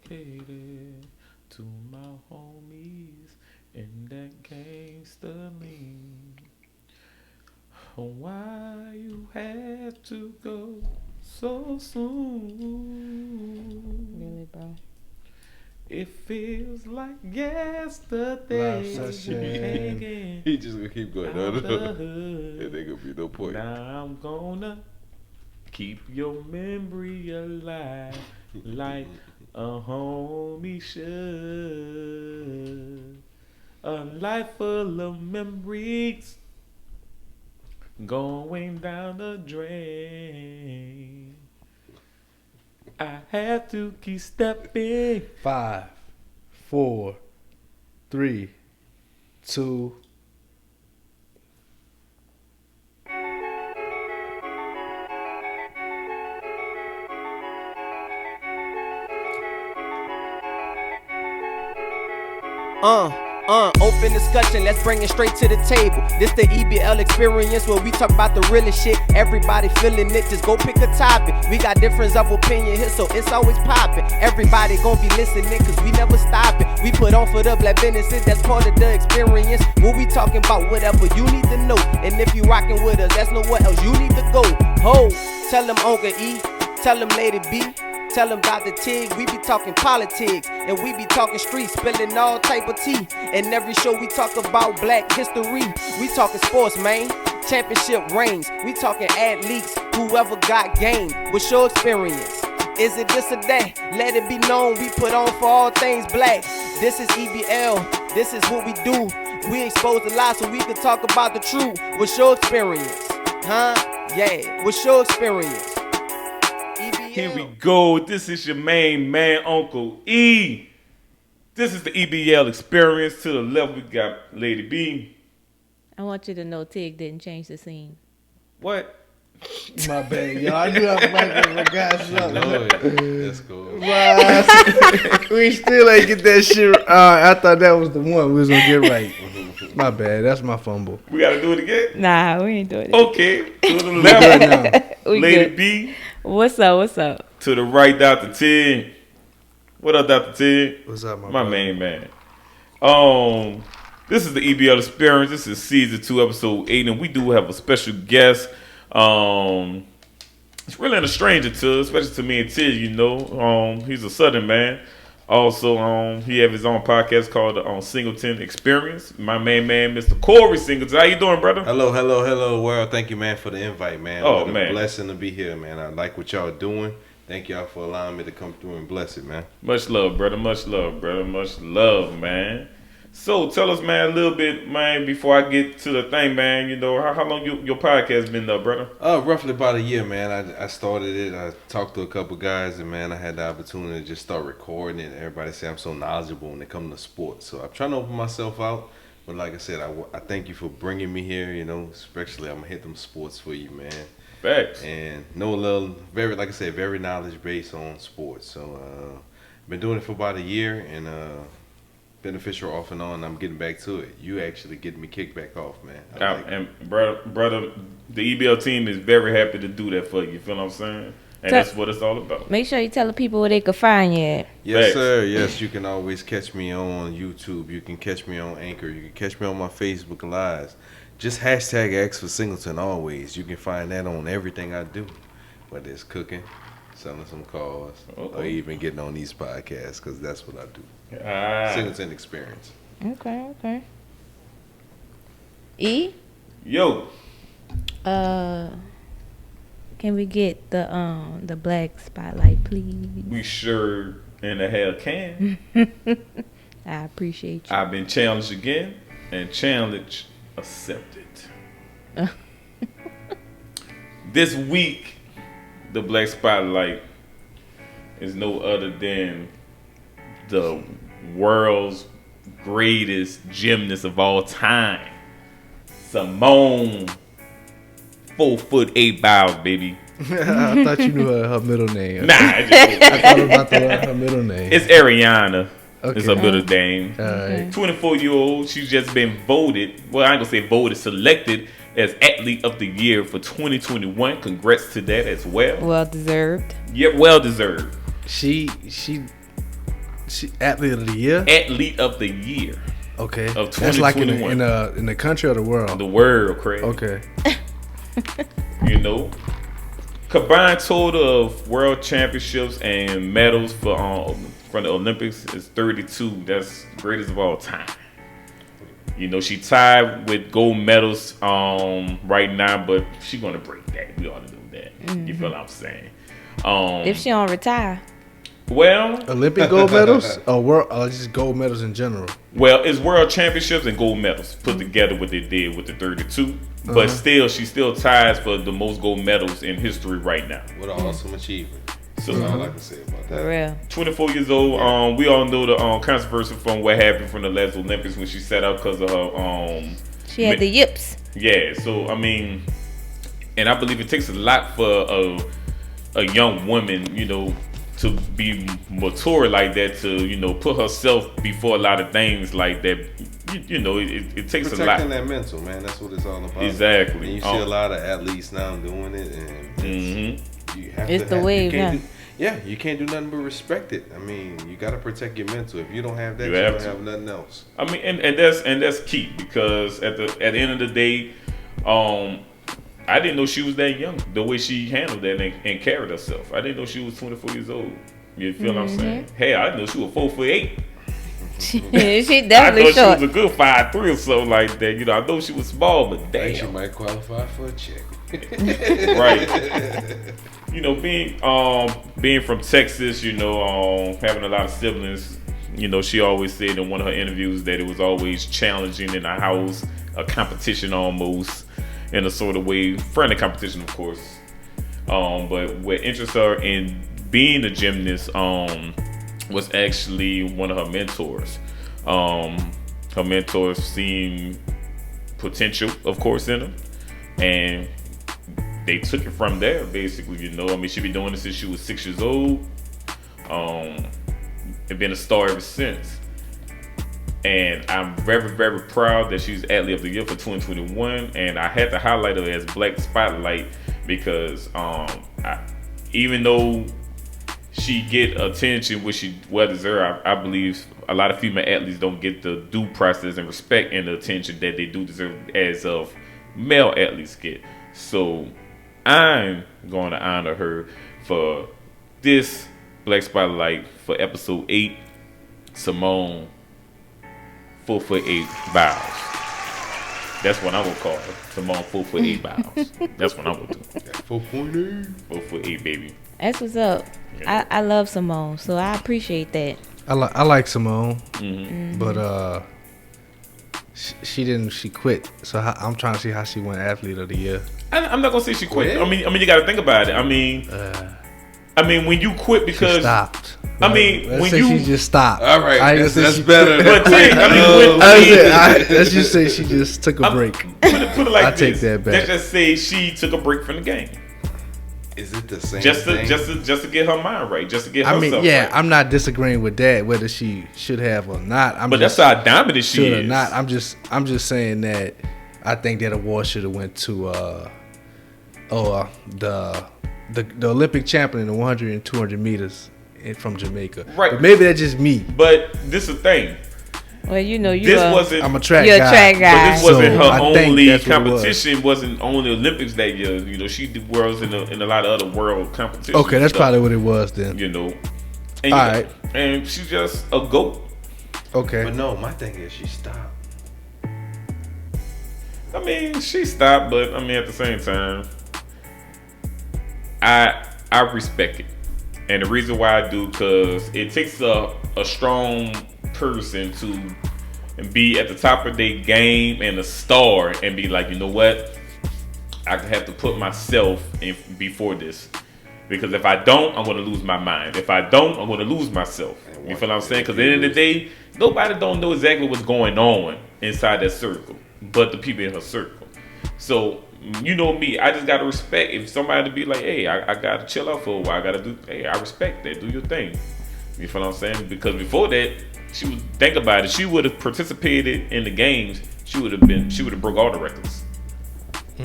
dedicated to my homies and that gangsta lean. Why you had to go so soon? Really, bro. It feels like Live yesterday. session. Hanging He just gonna keep going. No, out no. the It ain't hood. gonna be no point. Now I'm gonna keep your memory alive like a homie should. A life full of memories going down the drain. I have to keep stepping. 5, 4, 3, 2. Open discussion, let's bring it straight to the table. This the EBL experience where we talk about the realest shit. Everybody feeling it, just go pick a topic. We got difference of opinion here, so it's always popping. Everybody gon' be listening, cause we never stopping. We put on for the black businesses, that's part of the experience. When we talking about whatever you need to know. And if you rockin' with us, that's nowhere else you need to go. Ho, tell them Uncle E, tell them Lady B. Tell them Dr. Tig, we be talking politics, and we be talking streets, spilling all type of tea. And every show we talk about black history. We talking sports, man, championship rings. We talking athletes, whoever got game. What's your experience? Is it this or that? Let it be known, we put on for all things black. This is EBL, this is what we do. We expose the lies so we can talk about the truth. What's your experience? Huh? Yeah, what's your experience? Here we go. This is your main man, Uncle E. This is the EBL experience. To the left, we got Lady B. I want you to know Tig didn't change the scene. What? My bad, y'all. I knew I fucking forgot something. No, that's cool. We still ain't get that shit. I thought that was the one we was gonna get right. My bad. That's my fumble. We got to do it again? Nah, we ain't doing it. Okay. To the Good left, now. We Lady good. B. What's up? What's up? To the right, Dr. Tig. What up, Dr. Tig? What's up, My brother? main man. This is the EBL experience. This is season 2, episode 8, and we do have a special guest. It's really not a stranger to us, especially to me and Tig, you know. He's a Southern man. Also, he have his own podcast called the Singleton Experience. My main man, Mr. Corey Singleton. How you doing, brother? Hello, world. Thank you, man, for the invite, man. Oh, What a man. blessing to be here, man. I like what y'all doing. Thank y'all for allowing me to come through and bless it, man. Much love, brother. Much love, brother. Much love, man. So tell us, man, a little bit, man, before I get to the thing, man. You know, how long your podcast been up, brother? Roughly about a year, man. I started it. I talked to a couple guys, and man, I had the opportunity to just start recording it. Everybody say I'm so knowledgeable when it comes to sports, so I'm trying to open myself out. But like I said, I thank you for bringing me here. You know, especially I'm gonna hit them sports for you, man. Facts. And know a little, very, like I said, very knowledge based on sports. So been doing it for about a year, and beneficial off and on. I'm getting back to it. You actually getting me kicked back off, man. I like it. And brother, the EBL team is very happy to do that for you. You feel what I'm saying? And So- that's what it's all about. Make sure you tell the people where they can find you at. Yes, Facts. sir. Yes, you can always catch me on YouTube. You can catch me on Anchor. You can catch me on my Facebook Lives. Just hashtag X for Singleton always. You can find that on everything I do, whether it's cooking, selling some cars, or even getting on these podcasts, because that's what I do. Singleton Experience. Okay. E? Yo, Can we get the black spotlight, please? we sure in the hell can. I appreciate you. I've been challenged again, and challenge accepted. This week, the Black Spotlight is no other than the world's greatest gymnast of all time, Simone. 4'8" baby. I thought you knew her middle name. Nah, I thought about her middle name. it's Ariana. It's Okay. a middle name. Alright. 24-year-old. She's just been voted. Well, I ain't gonna say voted, selected as Athlete of the Year for 2021. Congrats to that as well. Well deserved. Yeah, well deserved. She She athlete of the year. Athlete of the year. Okay. Of That's like in 2021. the country or the world. The world, Craig. Okay. You know, combined total of world championships and medals from the Olympics is 32. That's greatest of all time. You know, she tied with gold medals right now, but she gonna break that. We ought to do that. Mm-hmm. You feel what I'm saying? If she don't retire. Well, Olympic gold medals or just gold medals in general? it's world championships and gold medals put together what they did with the 32. But still, she still ties for the most gold medals in history right now. What an awesome achievement. So, That's all I can say about that. For real. 24 years old. We all know the controversy from what happened from the last Olympics when she sat out because of her. She had the yips. Yeah. So I mean, and I believe it takes a lot for a young woman, you know, to be mature like that, to, you know, put herself before a lot of things like that. You know, it takes a lot. Protecting that mental, man. That's what it's all about. Exactly. And you see a lot of athletes now doing it, and you have It's to the have, wave you can't now. you can't do nothing but respect it. I mean, you got to protect your mental. If you don't have that, You you have don't to. have nothing else. I mean, and that's key, because at the end of the day, I didn't know she was that young. The way she handled that and carried herself, I didn't know she was 24 years old. You feel what I'm saying? Hey, I didn't know she was 4'8". She I definitely thought short. she was a good 5'3" or something like that. You know, I know she was small, but I think she damn, might qualify for a check. right? You know, being from Texas, you know, having a lot of siblings. You know, she always said in one of her interviews that it was always challenging in the house, a competition almost, in a sort of way, friendly competition, of course. But what interests her in being a gymnast was actually one of her mentors. Her mentors seen potential, of course, in her, and they took it from there, basically. You know, I mean, she been doing this since she was 6 years old. And been a star ever since. And I'm very, very proud that she's Athlete of the Year for 2021. And I had to highlight her as Black Spotlight because even though she get attention, which she well deserved, I believe a lot of female athletes don't get the due process and respect and the attention that they do deserve as of male athletes get. So I'm going to honor her for this Black Spotlight for episode 8. Simone 4'8" Biles. That's what I'm gonna call her. Simone 4'8" Biles. That's what I'm gonna do. 4.8. 4'8", baby. That's what's up. Yeah. I love Simone, so I appreciate that. I like Simone, Mm-hmm. but she quit. So I'm trying to see how she won Athlete of the Year. I'm not gonna say she quit. Quit? I mean, you got to think about it. I mean, when you quit She because stopped. I mean, let's when say you she just stopped. All right, I ain't gonna say that's she better. but Tig, let's just say she just took a break. Put it like I this. take that back. Let's just say she took a break from the game, Is it the same just thing? to get her mind right, just to get I herself mean, yeah, right. I'm not disagreeing with that, whether she should have or not. But that's how dominant she should is. or not. I'm just saying that I think that award should have went to the Olympic champion in the 100 and 200 meters from Jamaica. Right. But maybe that's just me. But this is the thing. Well, you know, This wasn't. I'm a track you're guy. a track But guy. this wasn't So, her I think only that's what it was. competition. Wasn't only Olympics that year. You know, she did worlds in a lot of other world competitions. Okay, that's and stuff, probably what it was then. you know. And, All right. And she's just a goat. Okay. But no, my thing is she stopped. I mean, she stopped, but I mean, at the same time, I respect it, and the reason why I do, because it takes a strong person to be at the top of their game and a star, and be like, you know what, I have to put myself in before this, because if I don't, I'm going to lose my mind. If I don't, I'm going to lose myself. You feel what I'm saying? Because at the end of the day, nobody don't know exactly what's going on inside that circle, but the people in her circle. So, you know me, I just gotta respect if somebody to be like, hey, I gotta chill out for a while. I gotta do, hey, I respect that. Do your thing. You feel what I'm saying? Because before that, she would think about it. She would have participated in the games. She would have broke all the records. You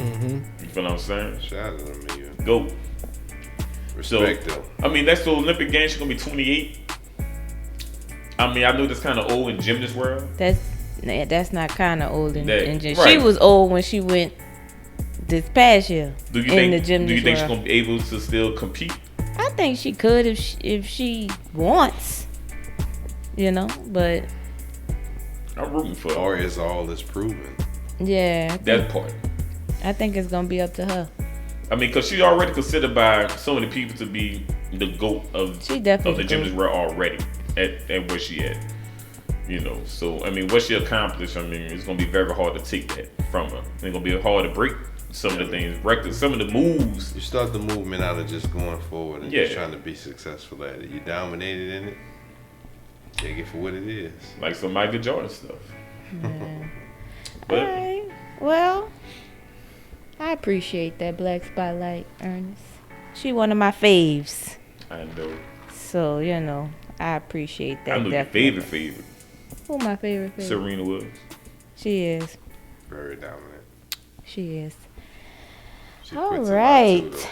feel what I'm saying? Shout out to them, man. Go. Respect though. I mean, next to Olympic Games, she's gonna be 28. I mean, I know that's kind of old in gymnast world. That's not kind of old in gym. Right. She was old when she went this past year. Do you in think? the gymnast Do you think world. she's gonna be able to still compete? I think she could if she wants, but I'm rooting for her. Or is all this proven? yeah, That part. I think it's gonna be up to her. I mean, because she's already considered by so many people to be the GOAT of She definitely the gymnast world already at where she at. So I mean, what she accomplished, I mean, it's gonna be very hard to take that from her. It's gonna be hard to break some of the things, records, some of the moves. You start the movement out of just going forward and Yeah. just trying to be successful at it. You dominated in it. Take it for what it is. Like some Michael Jordan stuff. All But right. Well, I appreciate that Black Spotlight, Ernest. She one of my faves. I know. So, I appreciate that. I know your definitely. favorite. Who my favorite? Serena Williams. She is. Very dominant. She is. She All quits a lot, right. too, though.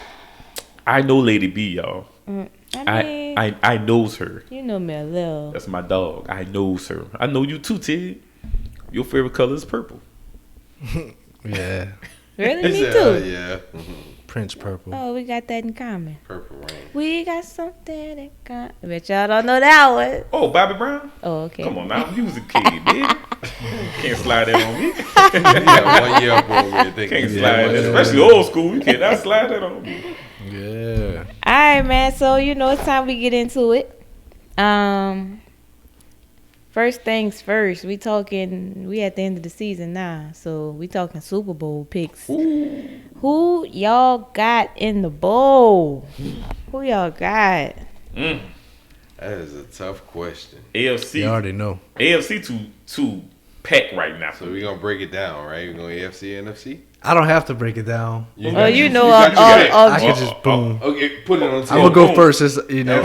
I know Lady B, y'all. I mean, I knows her. you know me a little. That's my dog. I knows her. I know you too, Ted. Your favorite color is purple. Yeah, Really? Me Yeah, too. Yeah. Prince Purple. Oh, we got that in common. Purple rain. We got something in common. I bet y'all don't know that one. Oh, Bobby Brown? Oh, okay. Come on now. You was a kid, man. Can't slide that on me. Yeah, 1 year up on me. I think. Can't Yeah, slide that. yeah. Especially old school. You cannot slide that on me. Yeah. All right, man. So, it's time we get into it. First things first. We at the end of the season now. So, we talking Super Bowl picks. Ooh. Who y'all got in the bowl? Who y'all got? Mm. That is a tough question. AFC. You already know. AFC too packed right now. So we're going to break it down, right? We're going AFC, NFC? I don't have to break it down. Oh, got you you- know you got all- you. all- I can just boom. Okay, put it on the I'm table. gonna go boom. first. So Absolutely. y'all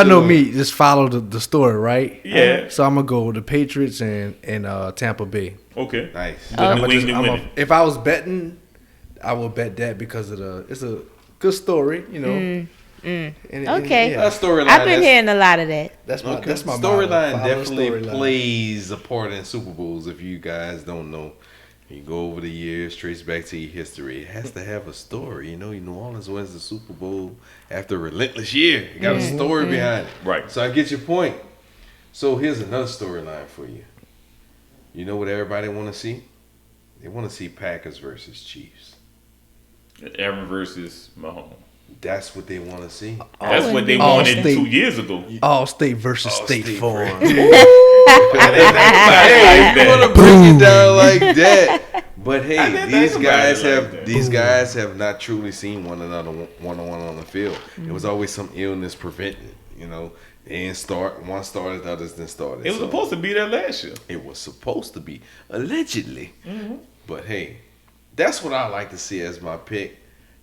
know Absolutely. me. Just follow the story, right? Yeah. So I'm gonna go with the Patriots and Tampa Bay. Okay. Nice. The New England winning. If I was betting, I would bet that because of it's a good story, And- Okay. yeah, That storyline. I've been hearing a lot of that. that's my Okay. that's my storyline. motto. Follow the Definitely storyline. plays a part in Super Bowls. If you guys don't know, you go over the years, trace back to your history. It has to have a story. New Orleans wins the Super Bowl after a relentless year. It got a story behind it. Right. So I get your point. So here's another storyline for you. You know what everybody want to see? They want to see Packers versus Chiefs. Aaron versus Mahomes. That's what they want to see. That's what they All wanted state. 2 years ago. All State versus State State Farm. Hey, you want to break it down like that? But I hey, didn't these think about guys it like have that. these guys have not truly seen one another one on one on the field. It was always some illness preventing. They didn't start. One started, the others didn't start. It was supposed to be there last year. It was supposed to be allegedly. But hey, that's what I like to see as my pick.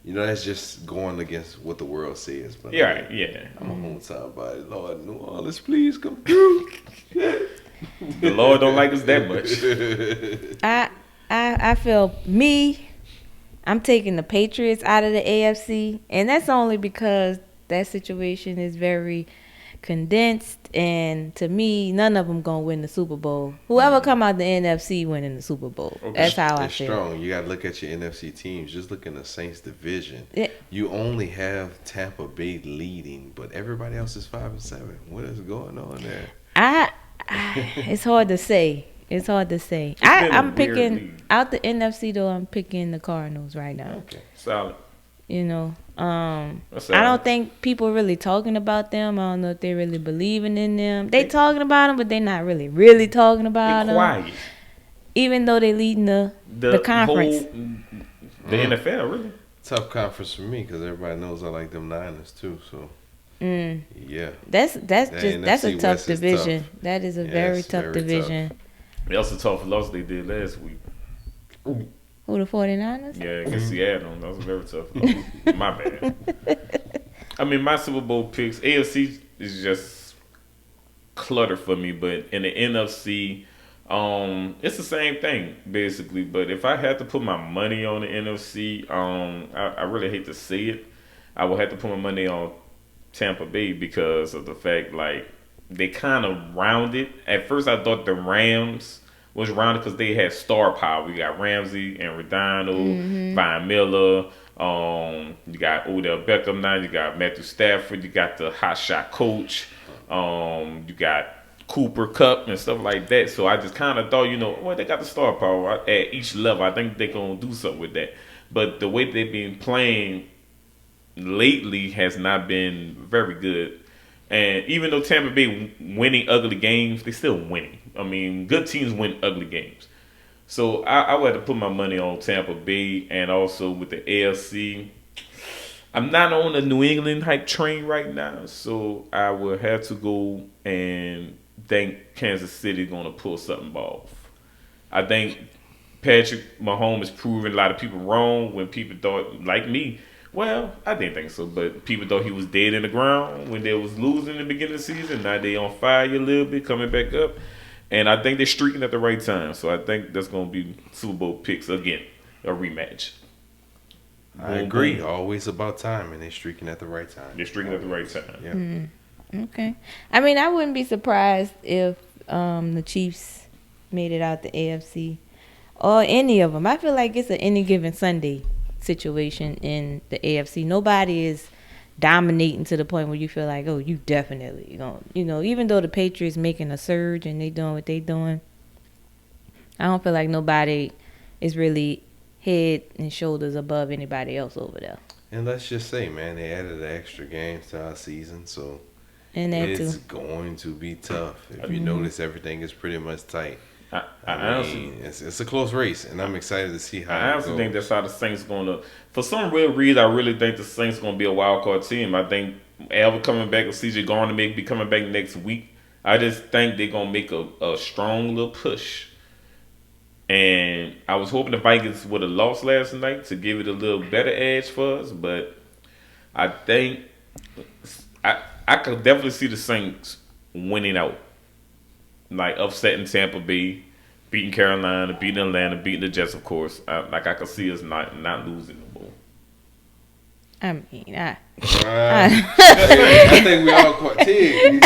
That's just going against what the world says. But Yeah, right. Yeah. I'm a hometown body. Lord, New Orleans, please come through. The Lord don't like us that much. I feel I'm taking the Patriots out of the AFC, and that's only because that situation is very condensed, and to me, none of them gonna win the Super Bowl. Whoever come out the NFC winning the Super Bowl. Okay. That's how I It's feel. strong. You got to look at your NFC teams. Just look in the Saints division. Yeah. You only have Tampa Bay leading, but everybody else is 5-7. What is going on there? It's hard to say. It's hard to say. been a I'm weird picking league. out the NFC though. I'm picking the Cardinals right now. Okay. Solid. That's I don't solid. think people really talking about them. I don't know if they really believing in them. They talking about them, but they not really talking about Be them. quiet. Even though they leading the conference. The NFL, really. Tough conference for me because everybody knows I like them Niners too. So yeah, That's The that's a NFC tough West is division. tough. That is a Yeah, very it's tough very division. That was a tough loss they did last week. Who, the 49ers? Yeah, against Seattle. That was a very tough loss. My bad. I mean, my Super Bowl picks, AFC is just clutter for me, but in the NFC, it's the same thing, basically. But if I had to put my money on the NFC, I really hate to say it, I would have to put my money on Tampa Bay because of the fact, like, they kind of rounded. At first, I thought the Rams was rounded because they had star power. We got Ramsey and Rodano, Von Miller. You got Odell Beckham now. You got Matthew Stafford. You got the hot shot coach. You got Cooper Cup and stuff like that. So I just kind of thought, well, they got the star power at each level. I think they're going to do something with that. But the way they've been playing lately has not been very good. And even though Tampa Bay winning ugly games, they still winning. I mean, good teams win ugly games. So I would have to put my money on Tampa Bay, and also with the AFC. I'm not on the New England hype train right now, so I will have to go and think Kansas City going to pull something off. I think Patrick Mahomes is proving a lot of people wrong when people thought, like me, well, I didn't think so, but people thought he was dead in the ground when they was losing in the beginning of the season. Now they on fire a little bit, coming back up. And I think they're streaking at the right time. So I think that's going to be Super Bowl picks again, a rematch. I agree. Always about time, and they're streaking at the right time. They're streaking at the right time. Yeah. Okay. I mean, I wouldn't be surprised if the Chiefs made it out the AFC or any of them. I feel like it's an any given Sunday situation in the AFC. Nobody is dominating to the point where you feel like, oh, you definitely going, even though the Patriots making a surge and they doing what they doing, I don't feel like nobody is really head and shoulders above anybody else over there. And let's just say, man, they added an extra game to our season, so And that it's too. going to be tough. If you notice, everything is pretty much tight. I honestly, it's a close race, and I'm excited to see how. I honestly think that's how the Saints going to. For some real reason, I really think the Saints going to be a wild card team. I think Alvin coming back, or CJ Garner may be coming back next week. I just think they're going to make a strong little push. And I was hoping the Vikings would have lost last night to give it a little better edge for us, but I think I could definitely see the Saints winning out. Like upsetting Tampa Bay, beating Carolina, beating Atlanta, beating the Jets, of course. I could see us not losing the ball. I mean, I think we all quite. You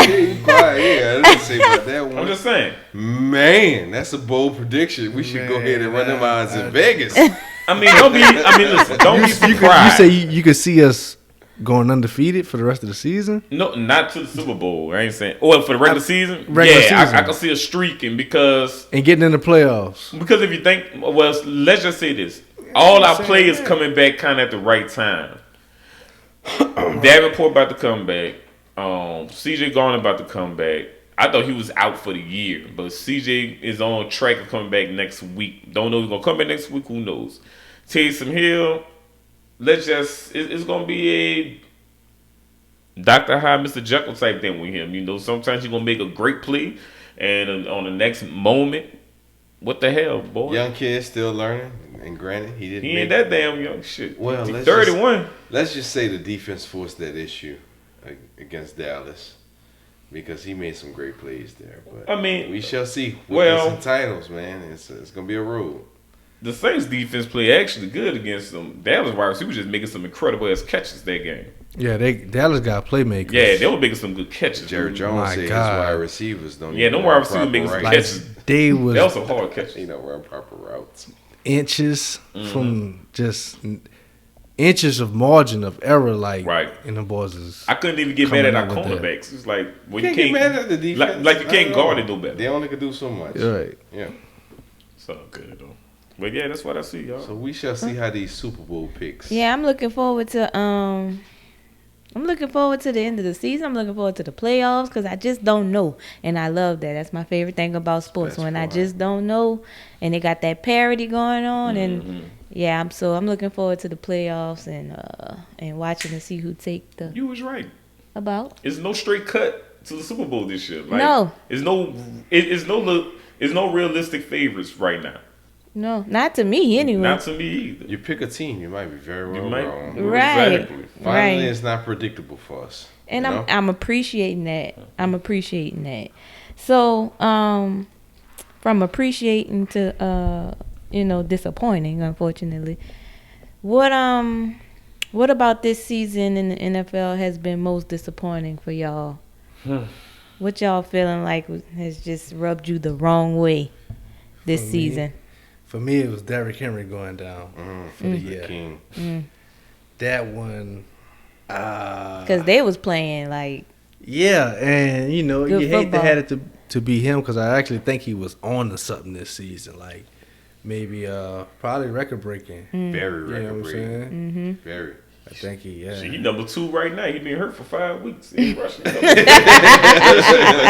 quiet. Yeah, let's say about that one. I'm just saying. Man, that's a bold prediction. We should go ahead and run them odds in Vegas. Listen, don't be surprised. You say you could see us going undefeated for the rest of the season? No, not to the Super Bowl. I ain't saying. Well, for the regular season, season. I can see us streaking because getting in the playoffs. Because if you think, well, let's just say this: all our players coming back kind of at the right time. Davenport about to come back. CJ Garner about to come back. I thought he was out for the year, but CJ is on track of coming back next week. Don't know if he's gonna come back next week. Who knows? Taysom Hill. It's gonna be a Dr. Hyde, Mr. Jekyll type thing with him. Sometimes you're gonna make a great play, and on the next moment, what the hell, boy? Young kid still learning, and granted, he ain't that damn young. Shit. Well, he's 31. Let's just say the defense forced that issue against Dallas because he made some great plays there. But we shall see. With some titles, man, it's gonna be a road. The Saints defense play actually good against them. Dallas wide receivers just making some incredible ass catches that game. Yeah, Dallas got playmakers. Yeah, they were making some good catches. Jared Jones said his wide receivers don't. Yeah, them wide receivers making some catches. They was some hard catches. They don't run proper routes. Inches from just inches of margin of error, in the boys is. I couldn't even get mad at our cornerbacks. It's like you can't get mad at the defense. Like you can't guard it no better. They only could do so much. Right. Yeah. So good though. But yeah, that's what I see, y'all. So we shall see how these Super Bowl picks. Yeah, I'm looking forward to the end of the season. I'm looking forward to the playoffs because I just don't know, and I love that. That's my favorite thing about sports when I just don't know, and they got that parity going on, and yeah, I'm looking forward to the playoffs and watching to see who take the. You was right. About. It's no straight cut to the Super Bowl this year. No. It's no realistic favorites right now. No, not to me anyway. Not to me either. You pick a team, you might be very well wrong. Right. Exactly. Finally, it's not predictable for us. And I'm appreciating that. So, from appreciating to disappointing, unfortunately. What about this season in the NFL has been most disappointing for y'all? what y'all feeling like has just rubbed you the wrong way this For me? season? For me, it was Derrick Henry going down for the year. King. That one, Because they was playing like yeah, and you know, Good you hate to football. have it to be him because I actually think he was on to something this season, like maybe probably record breaking. Very You know what I'm record breaking. saying? Very. I think he, Shit, he yeah. number 2 right now. He been hurt for 5 weeks in Russia. Like,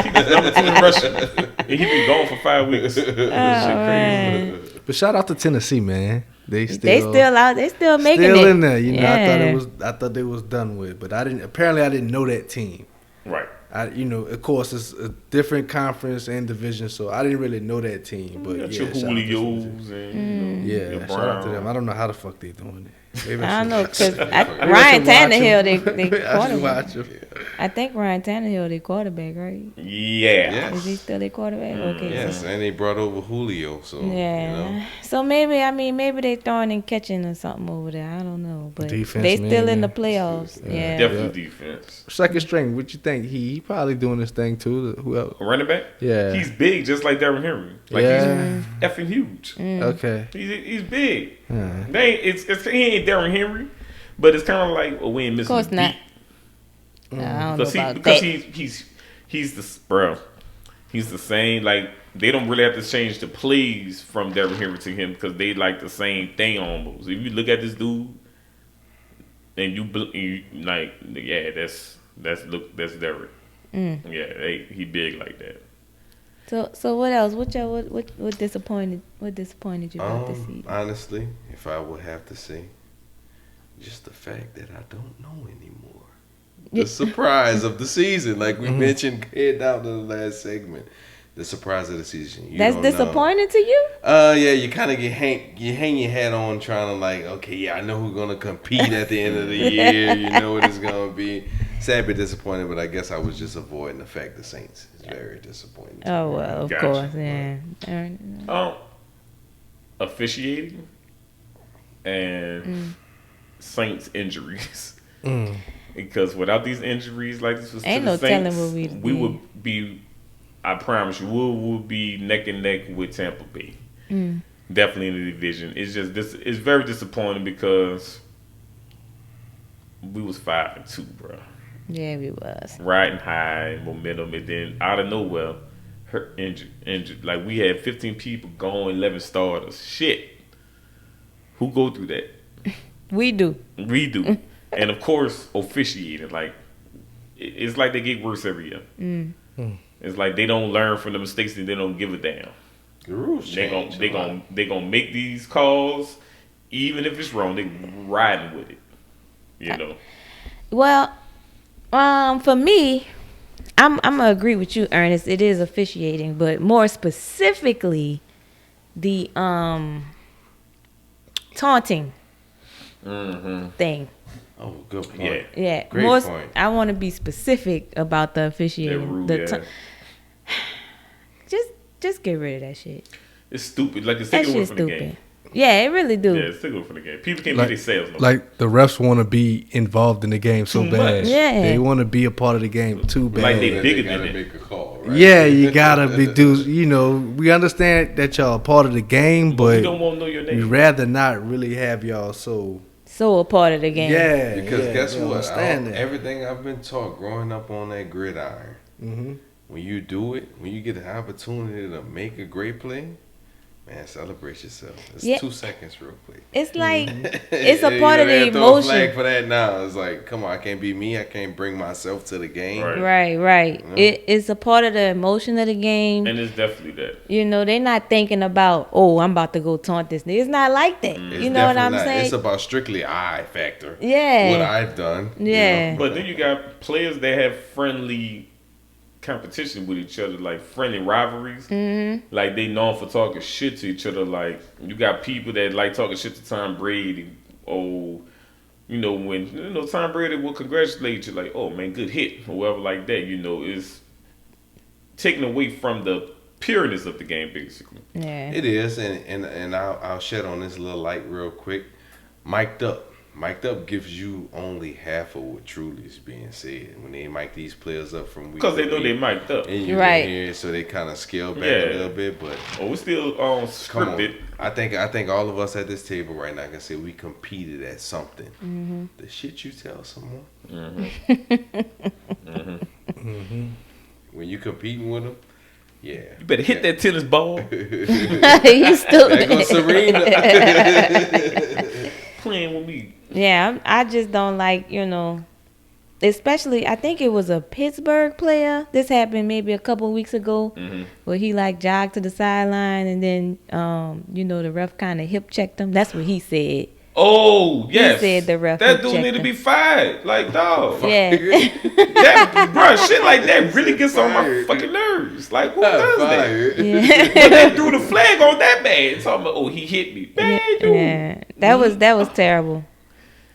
he was number 2 in Russia. And he been gone for 5 weeks. Shit crazy. man. But shout out to Tennessee, man. They They still out. They still making it. still in there. You know, Yeah. I thought they was done with, but I didn't know that team. Right. You know, of course, it's a different conference and division, so I didn't really know that team. But You got yeah, your shout out to Tennessee. Julios and your Yeah, shout out to them. Brown. I don't know how the fuck they doing it. Maybe I don't know because Maybe Ryan should watch 'em. Tannehill, they I should quarterback. watch 'em. I think Ryan Tannehill, they quarterback, right? Yeah. Is he still their quarterback? Okay. Yes, and they brought over Julio, so Yeah. you know. So maybe they throwing and catching or something over there. I don't know, but Defense, they still man, in the man. playoffs. Yeah. Definitely defense. Second string, what you think? He probably doing this thing too. Whoever. A running back? Yeah. He's big, just like Derrick Henry. Like, Yeah. he's effing huge. Okay. He's big. Yeah. They ain't, he ain't Derrick Henry, but it's kind of like, well, we ain't missing Of course the not. beat. I don't know Because about because that. he's the bro. He's the same. Like, they don't really have to change the plays from Derrick Henry to him because they like the same thing almost. If you look at this dude and you like, yeah, that's Derrick. Yeah, he big like that. So what else? What disappointed you about this season? Honestly, if I would have to say, just the fact that I don't know anymore. The surprise of the season, like we mentioned head down to the last segment. The surprise of the season. You That's don't know. disappointing to you? Yeah, you kind of hang your hat on trying to like, okay, yeah, I know who's gonna compete at the end of the year. You know what it's gonna be. Sad but disappointed, but I guess I was just avoiding the fact the Saints is very disappointing. Oh well, of Gotcha. course, yeah. Officiating and Saints injuries. Because without these injuries like this was Ain't to no the Saints, telling what we would be. I promise you, we would be neck and neck with Tampa Bay. Definitely in the division. It's just this. It's very disappointing because we was 5-2, bro. Yeah, we was. Riding high momentum, and then out of nowhere, hurt, injured. Like, we had 15 people going, 11 starters. Shit, who go through that? We do. We do. And of course, officiating. Like, it's like they get worse every year. It's like they don't learn from the mistakes and they don't give a damn. The rules change. They gonna make these calls, even if it's wrong. They riding with it. You know. Well, for me, I'm gonna agree with you, Ernest. It is officiating, but more specifically, the taunting thing. Oh, good point. Yeah. Yeah, Great more. point. I want to be specific about the officiating. That rule, The yeah. just get rid of that shit. It's stupid. Like, it's That taking away shit's from the stupid. game. Yeah, it really do. Yeah, it's taking away from the game. People can't be themselves no more. Like the refs want to be involved in the game so Too bad. much. Yeah. They want to be a part of the game too bad. Like they They bigger gotta than that. make a call, right? Yeah, you gotta be you know, we understand that y'all a part of the game, We but don't want to know your we name. rather not really have y'all so So a part of the game. yeah. Because yeah, guess you what? understand that. Everything I've been taught growing up on that gridiron, Mm-hmm. when you do it, when you get the opportunity to make a great play, man, celebrate yourself. It's Yeah. 2 seconds real quick. It's like it's a part of they the have to throw a flag emotion. for that now. It's like, come on, I can't be me. I can't bring myself to the game. Right. Right. Yeah. It's a part of the emotion of the game. And it's definitely that. You know, they're not thinking about, oh, I'm about to go taunt this nigga. It's not like that. It's You know what I'm definitely not. saying? It's about strictly I factor. Yeah. What I've done. you Yeah. know. But then you got players that have friendly competition with each other, like friendly rivalries. Like, they known for talking shit to each other. Like, you got people that like talking shit to Tom Brady. Oh, you know, when Tom Brady will congratulate you, like, oh man, good hit, or whatever like that. You know, is taken away from the pureness of the game, basically. Yeah. It is, and I'll shed on this little light real quick. Mic'd up. Mic'd up gives you only half of what truly is being said when they mic these players up from week Because to they know they week, mic'd up. and you Right. can hear it, so they kind of scale back Yeah. a little bit. But Oh, we still come on, scripted. I think all of us at this table right now can say we competed at something. Mm-hmm. The shit you tell someone when you competing with them, yeah. You better hit that tennis ball. You There stupid. goes Serena. Playing with me. Yeah, I just don't like, especially I think it was a Pittsburgh player. This happened maybe a couple weeks ago, where he like jogged to the sideline and then, the ref kind of hip checked him. That's what he said. Oh, yes. said the ref that would dude check need to him. be fired. Like, dog. Yeah, That, bro, shit like that really gets on my Fired. fucking nerves. Like, who does that? Fired. yeah, But they threw the flag on that man. Talking about, oh, he hit me. Man, dude. yeah. That was terrible.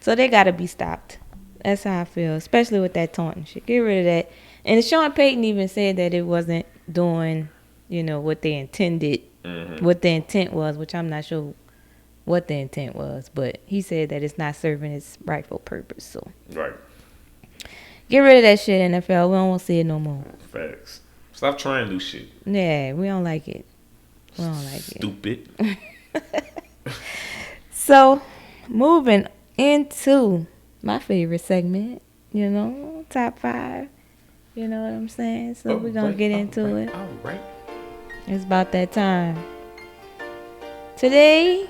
So they gotta be stopped. That's how I feel, especially with that taunting shit. Get rid of that. And Sean Payton even said that it wasn't doing, what they intended, what the intent was, which I'm not sure what the intent was, but he said that it's not serving its rightful purpose. So Right. get rid of that shit, NFL. We don't want to see it no more. Facts. Stop trying new shit. Yeah, we don't like it. We don't like it. Stupid. So, moving into my favorite segment, top 5. You know what I'm saying? So we're going to get into it. All right. It's about that time. Today,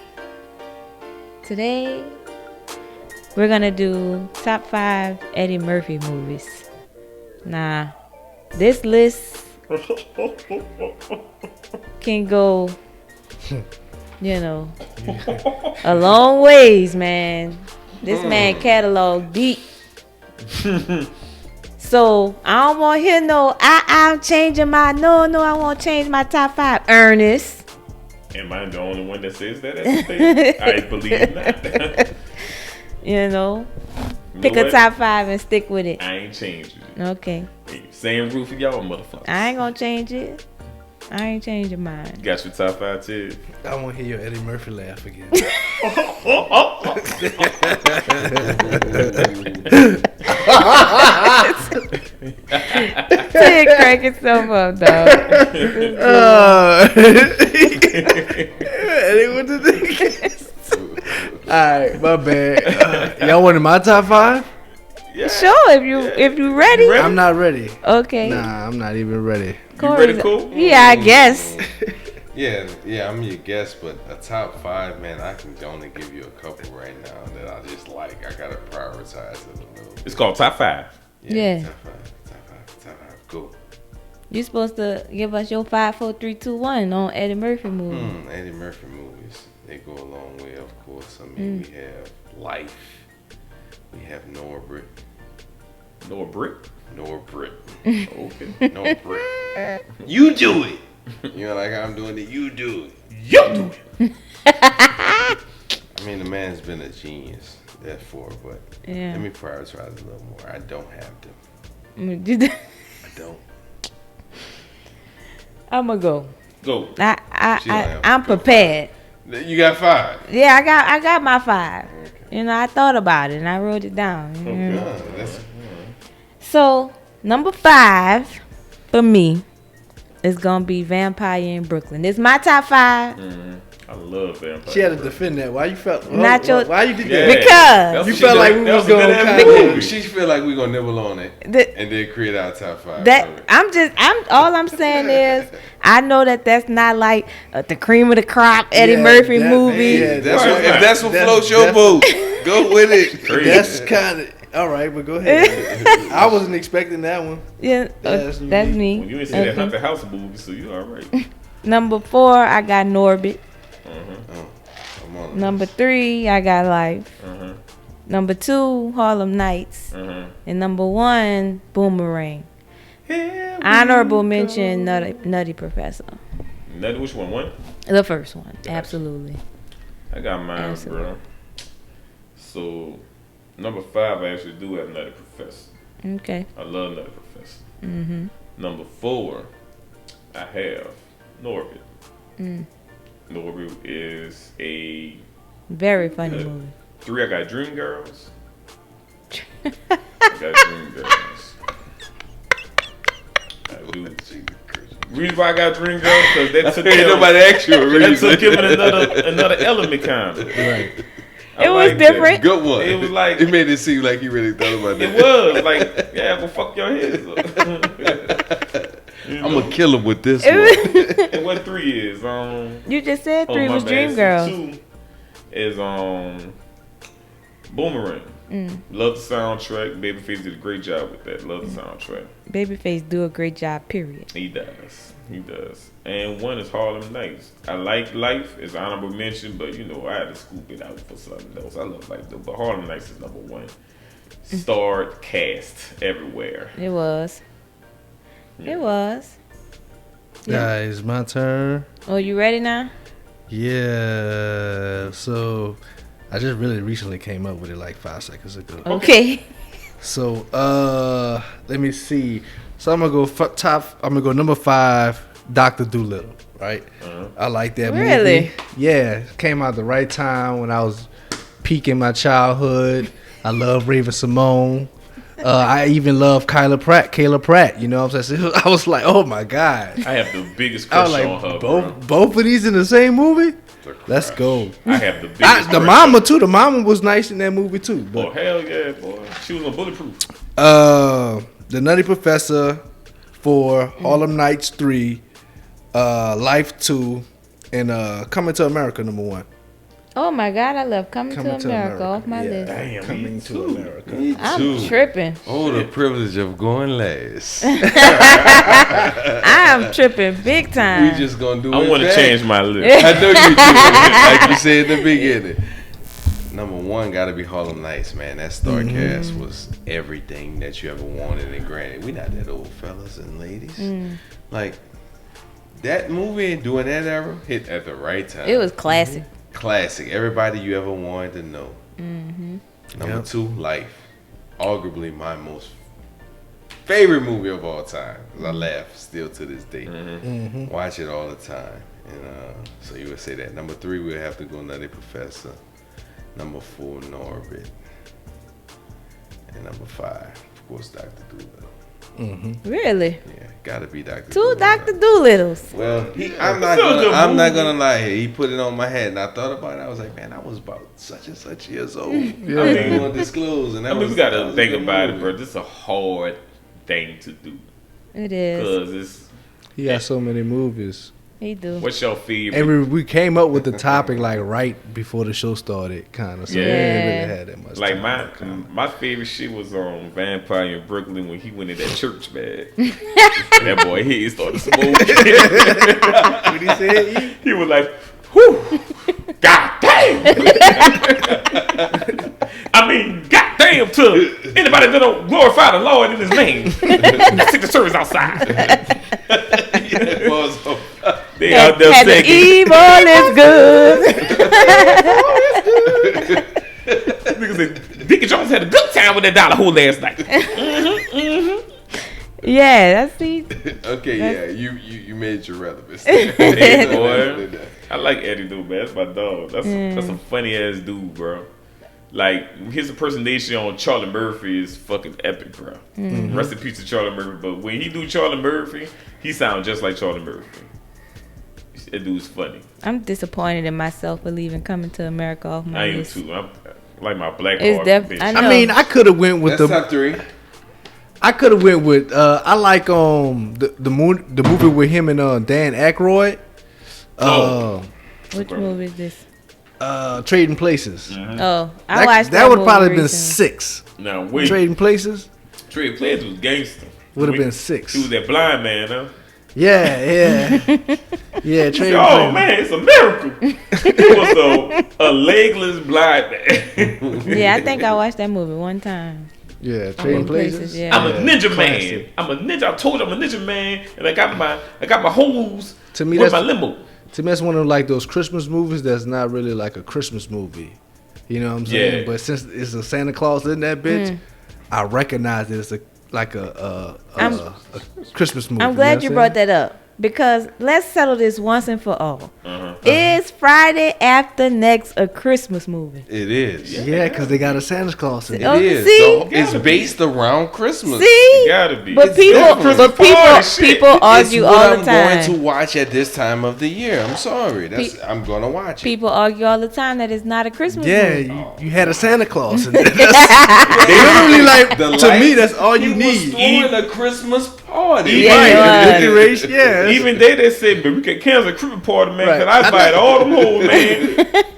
we're going to do top 5 Eddie Murphy movies. Nah, this list can go, a long ways, man. This man catalog deep. So I don't want to hear no, I'm changing my, no, I want to change my top 5. Ernest. Am I the only one that says that at the stage? I believe not. You know pick a what? top 5 and stick with it. I ain't changing it. Okay. Same roof for y'all motherfuckers. I ain't gonna change it. I ain't changing mine. Got your top 5 too. I want to hear your Eddie Murphy laugh again. Ted crack itself up, dog. Eddie, what the Alright, my bad. Y'all wanted my top 5? Yeah. Sure, if you ready. You ready? I'm not ready. Okay. Nah, I'm not even ready. You ready, cool? Yeah, I guess. Yeah, I'm your guest, but a top 5, man, I can only give you a couple right now that I just like. I gotta prioritize it a little. It's called top 5. Yeah. Top 5, go. You supposed to give us your 5, 4, 3, 2, 1 on Eddie Murphy movie. Eddie Murphy movies, they go a long way, of course. I mean, we have Life, we have Norbit. Norbit? Okay. Norbit. You do it. You know, like I'm doing it, you do it. You do it. I mean, the man's been a genius, therefore, but Yeah. let me prioritize a little more. I don't have them. I don't. I'm gonna go. Go. I'm prepared. You got 5. Yeah, I got my 5. Okay. I thought about it and I wrote it down. That's So, number 5 for me is gonna be Vampire in Brooklyn. It's my top 5 I love vampires. She had to defend that. Why you felt? Not your- Why you did Yeah. that? because You felt like we was going kinda- She feel like we gonna nibble on it the, and then create our top 5. that all I'm saying is I know that's not like the cream of the crop Eddie Yeah, Murphy that- movie. yeah, That's Right. what, if that's what That's- floats your that's- boat, go with it. That's kind of all right, but go ahead. I wasn't expecting that one. Yeah, That's that's unique. me. When you ain't see that Haunted House movie, so you all right. Number 4, I got Norbit. I'm on Number 3, I got Life. Uh-huh. Number 2, Harlem Nights. Uh-huh. And number 1, Boomerang. Honorable mention, Nutty Professor. Nutty, which one? One? The first one, absolutely. I got mine, Absolutely. bro. So, number 5, I actually do have Nutty Professor. Okay. I love Nutty Professor. Mm-hmm. Number 4, I have Norbit. Mm. Norbit is a Very funny good, movie. 3, I got Dream Girls. I got Dream Girls. I do. Reason why I got Dream Girls because that took Ain't nobody asked you a that reason. took him another element kind of. Right. It was different. Good one. It was like It made it seem like you really thought about that. it was like yeah, go fuck your heads up. You I'm know? gonna kill him with this one. And what 3 is? You just said 3 my was bad. Dream Girls. 2 is Boomerang. Love the soundtrack. Babyface did a great job with that. Love the soundtrack. Babyface do a great job, period. He does. He does. And 1 is Harlem Nights. I like Life as honorable mention, but you know I had to scoop it out for something else. I love Life though, but Harlem Nights is number 1. Starred cast everywhere. It was. Yeah. It was. Guys, my turn. Oh, you ready now? Yeah. So I just really recently came up with it like 5 seconds ago. Okay. So let me see. So I'm gonna go I'm gonna go number 5, Dr. Dolittle. Right. I like that movie. Really? Yeah. Came out the right time when I was peaking my childhood. I love Raven Simone. I even love Kayla Pratt. You know what I'm saying? I was like, oh my God. I have the biggest I crush was like, on her, bro. both of these in the same movie? Let's go. I have the biggest The crush mama too. The mama was nice in that movie too. Oh But hell yeah, boy! She was on Bulletproof. The Nutty Professor, 4, Harlem Nights 3, Life 2, and Coming to America number 1. Oh my God, I love Coming to America off my Yeah. list. Damn, Coming me to too. America. Me I'm too. tripping. Oh, the privilege of going last. I am tripping big time. We just gonna do I it want to back. change my list. I know you do. Like you said in the beginning. Number 1 got to be Harlem Nights, man. That star cast was everything that you ever wanted. And granted, we not that old, fellas and ladies. Like that movie during that era hit at the right time. It was classic. Classic. Everybody you ever wanted to know. Number 2, Life. Arguably my most favorite movie of all time. I laugh still to this day. Watch it all the time. And so you would say that. Number 3, we'd have to go Nutty Professor. Number 4, Norbit. And number 5, of course, Dr. Dolittle. Really? Yeah, gotta be Dr. 2 Dr. Doolittles. Well, I'm not gonna lie here. He put it on my head, and I thought about it. I was like, man, I was about such and such years old. I didn't want to disclose. And I mean, we gotta think about it, bro. This is a hard thing to do It is. because it's. He got so many movies. He do. What's your favorite? And we came up with the topic like right before the show started, kind of. So we didn't really have that much Like time. my favorite shit was on Vampire in Brooklyn when he went in that church bag. That boy he started smoking. What he said? He was like, "Whew, god damn!" I mean, god damn to anybody that don't glorify the Lord in His name. Let's take the service outside. They out there And the singing. evil is good. Niggas said Dickie Jones had a good time with that dollar hole last night. Yeah, that's the. Okay, yeah, you made your relevance. Hey, boy. I like Eddie though, man. That's my dog. That's a funny ass dude, bro. Like his impersonation on Charlie Murphy is fucking epic, bro. Rest in peace to Charlie Murphy. But when he do Charlie Murphy, he sounds just like Charlie Murphy. That dude's funny. I'm disappointed in myself for leaving Coming to America off my I am list. too. I'm like my black It's heart. def- bitch. I know. I mean, I could have went with That's top 3. I could have went with. I like the movie with him and Dan Aykroyd. Which movie is this? Trading Places. Oh, I watched that would movie probably been recently. 6. Now wait, Trading Places Trey Players was gangster. would have been He 6. was that blind man, huh? Yeah. Trading Oh Places. man, it's a miracle. He was a legless blind man. Yeah, I think I watched that movie one time. Yeah, Trading Places. Yeah. I'm a ninja classic. man. I'm a ninja. I told you I'm a ninja man, and I got my holes To me, with my that's limo. that's one of like those Christmas movies that's not really like a Christmas movie. You know what I'm saying? Yeah. But since it's a Santa Claus in that bitch, I recognize it as a Christmas movie. I'm glad you brought that up because let's settle this once and for all. Is Friday after next a Christmas movie? It is. Yeah, because they got a Santa Claus in It it. Oh, is. see? So it's based around Christmas. See, Gotta be. but It's people, different. but Party shit. people argue it's what all the I'm time. going to watch at this time of the year. I'm sorry. I'm going to watch it. People argue all the time that it's not a Christmas Yeah, movie. you had a Santa Claus in it. Literally, like, to me, that's all you need. He was throwing a Christmas party. Yeah, Right, it the was. decoration, yeah. Even they said, but we can cancel the Christmas party, man, Right. because I invite all them hoes, man.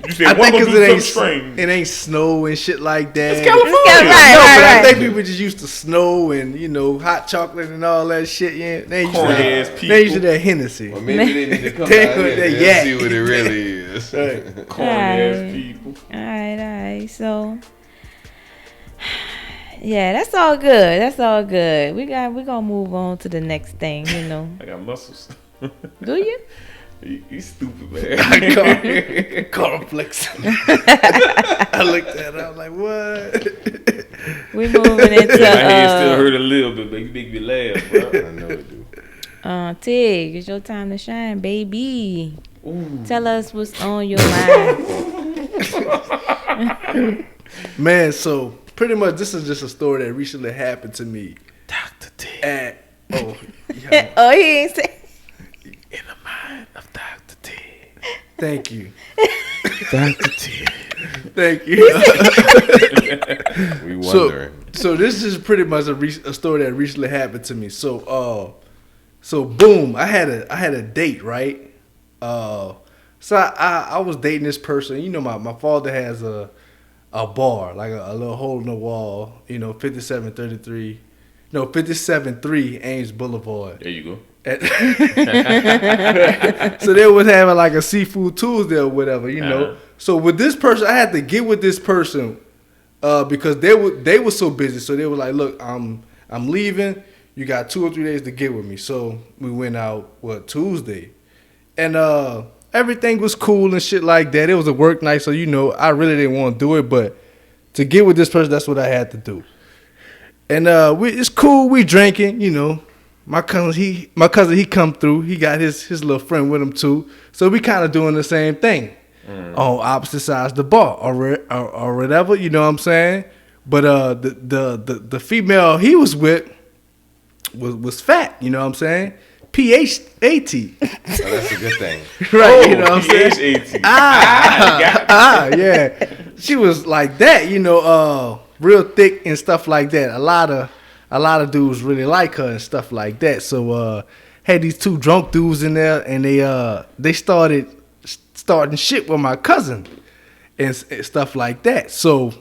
You said, I one think gonna because do it something ain't strange. it ain't snow and shit like that. It's California. Right, No, right, but I right. think people just used to snow and hot chocolate and all that shit. Yeah, they used Corny to ass they people. used to that Hennessy. Well, maybe they need to come They down with here that and yak. see what it really is. Right. Corny ass Right. people. All right. So, yeah, that's all good. That's all good. We gonna move on to the next thing. I got muscles. Do you? You stupid, man. Cornflakes. I looked at it. I was like, what? We moving into My head still hurt a little bit, but you make me laugh, bro. I know it do. Tig, it's your time to shine, baby. Ooh. Tell us what's on your mind. Man, so pretty much this is just a story that recently happened to me. Dr. T. At yeah, Oh, he ain't say. In the mind of Dr. T. thank you, Dr. T. thank you. We wondering. So this is pretty much a story that recently happened to me. So boom, I had a date, right? So I was dating this person. My father has a bar, like a little hole in the wall. 5733 Ames Boulevard. There you go. So they was having like a seafood Tuesday or whatever, Uh-huh. So with this person, I had to get with this person because they were so busy. So they were like, "Look, I'm leaving. You got 2 or 3 days to get with me." So we went out Tuesday, and everything was cool and shit like that. It was a work night, so I really didn't want to do it, but to get with this person, that's what I had to do. And it's cool. We drinking, My cousin, he come through. He got his little friend with him too. So we kind of doing the same thing on opposite sides of the bar or whatever. You know what I'm saying? But the female he was with was fat. You know what I'm saying? PH-AT. Oh, that's a good thing. Right? You know what I'm saying? PH-AT. Yeah. She was like that. Real thick and stuff like that. A lot of dudes really like her and stuff like that. So had these 2 drunk dudes in there, and they starting shit with my cousin and stuff like that. So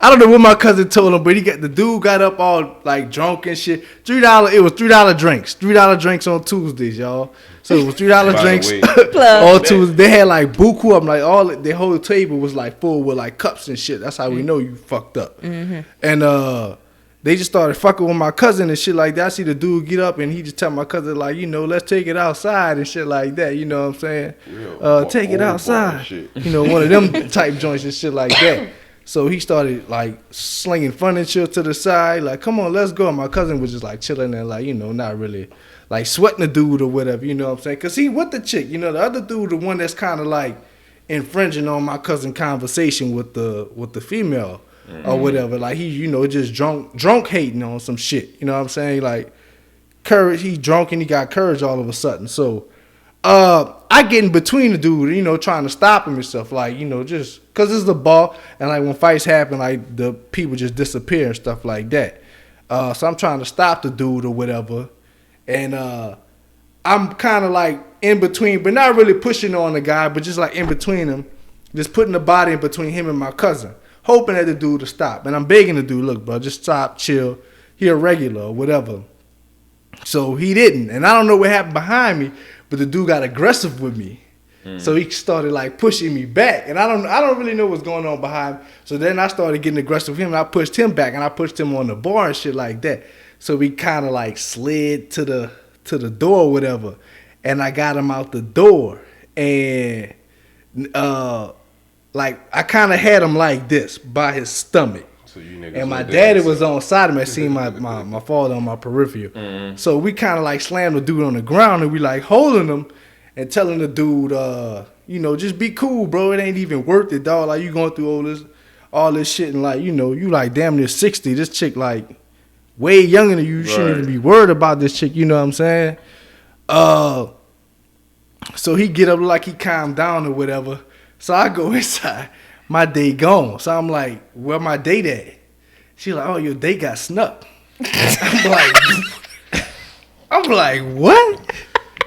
I don't know what my cousin told him, but the dude got up all like drunk and shit. $3. It was $3 drinks. $3 drinks on Tuesdays, y'all. So it was $3 By drinks the way, all Tuesdays. They had like buku up, like the whole table was like full with like cups and shit. That's how we know you fucked up. And they just started fucking with my cousin and shit like that. I see the dude get up and he just tell my cousin like, let's take it outside and shit like that. You know what I'm saying? Take it old bar outside. shit. One of them type joints and shit like that. So he started like slinging furniture to the side, like, "Come on, let's go." And my cousin was just like chilling there, like, not really like sweating the dude or whatever. You know what I'm saying? Cause he with the chick. The other dude, the one that's kind of like infringing on my cousin conversation with the female or whatever. Like he, just drunk hating on some shit. You know what I'm saying? Like courage. He drunk and he got courage all of a sudden. So I get in between the dude, trying to stop him and stuff, like, just because this is a bar, and like when fights happen, like the people just disappear and stuff like that. So I'm trying to stop the dude or whatever, and I'm kind of like in between, but not really pushing on the guy, but just like in between them, just putting the body in between him and my cousin, hoping that the dude to stop. And I'm begging the dude, "Look, bro, just stop, chill. He a regular or whatever." So he didn't, and I don't know what happened behind me, but the dude got aggressive with me. So he started like pushing me back, and I don't really know what's going on behind me. So then I started getting aggressive with him, and I pushed him back, and I pushed him on the bar and shit like that. So we kind of like slid to the door or whatever, and I got him out the door, and like I kind of had him like this by his stomach, So you niggas and my was daddy dancing. was on side of me. I seen my father on my peripheral. So we kind of like slammed the dude on the ground, and we like holding him and telling the dude, you know, just be cool, bro. It ain't even worth it, dog. Like you going through all this shit, and like, you know, you like damn near 60. This chick like way younger than you. You shouldn't even be worried about this chick. You know what I'm saying? So he get up like he calmed down or whatever. So I go inside. My date gone. So I'm like, where my date at? She like, oh, your date got snuck. I'm like, what?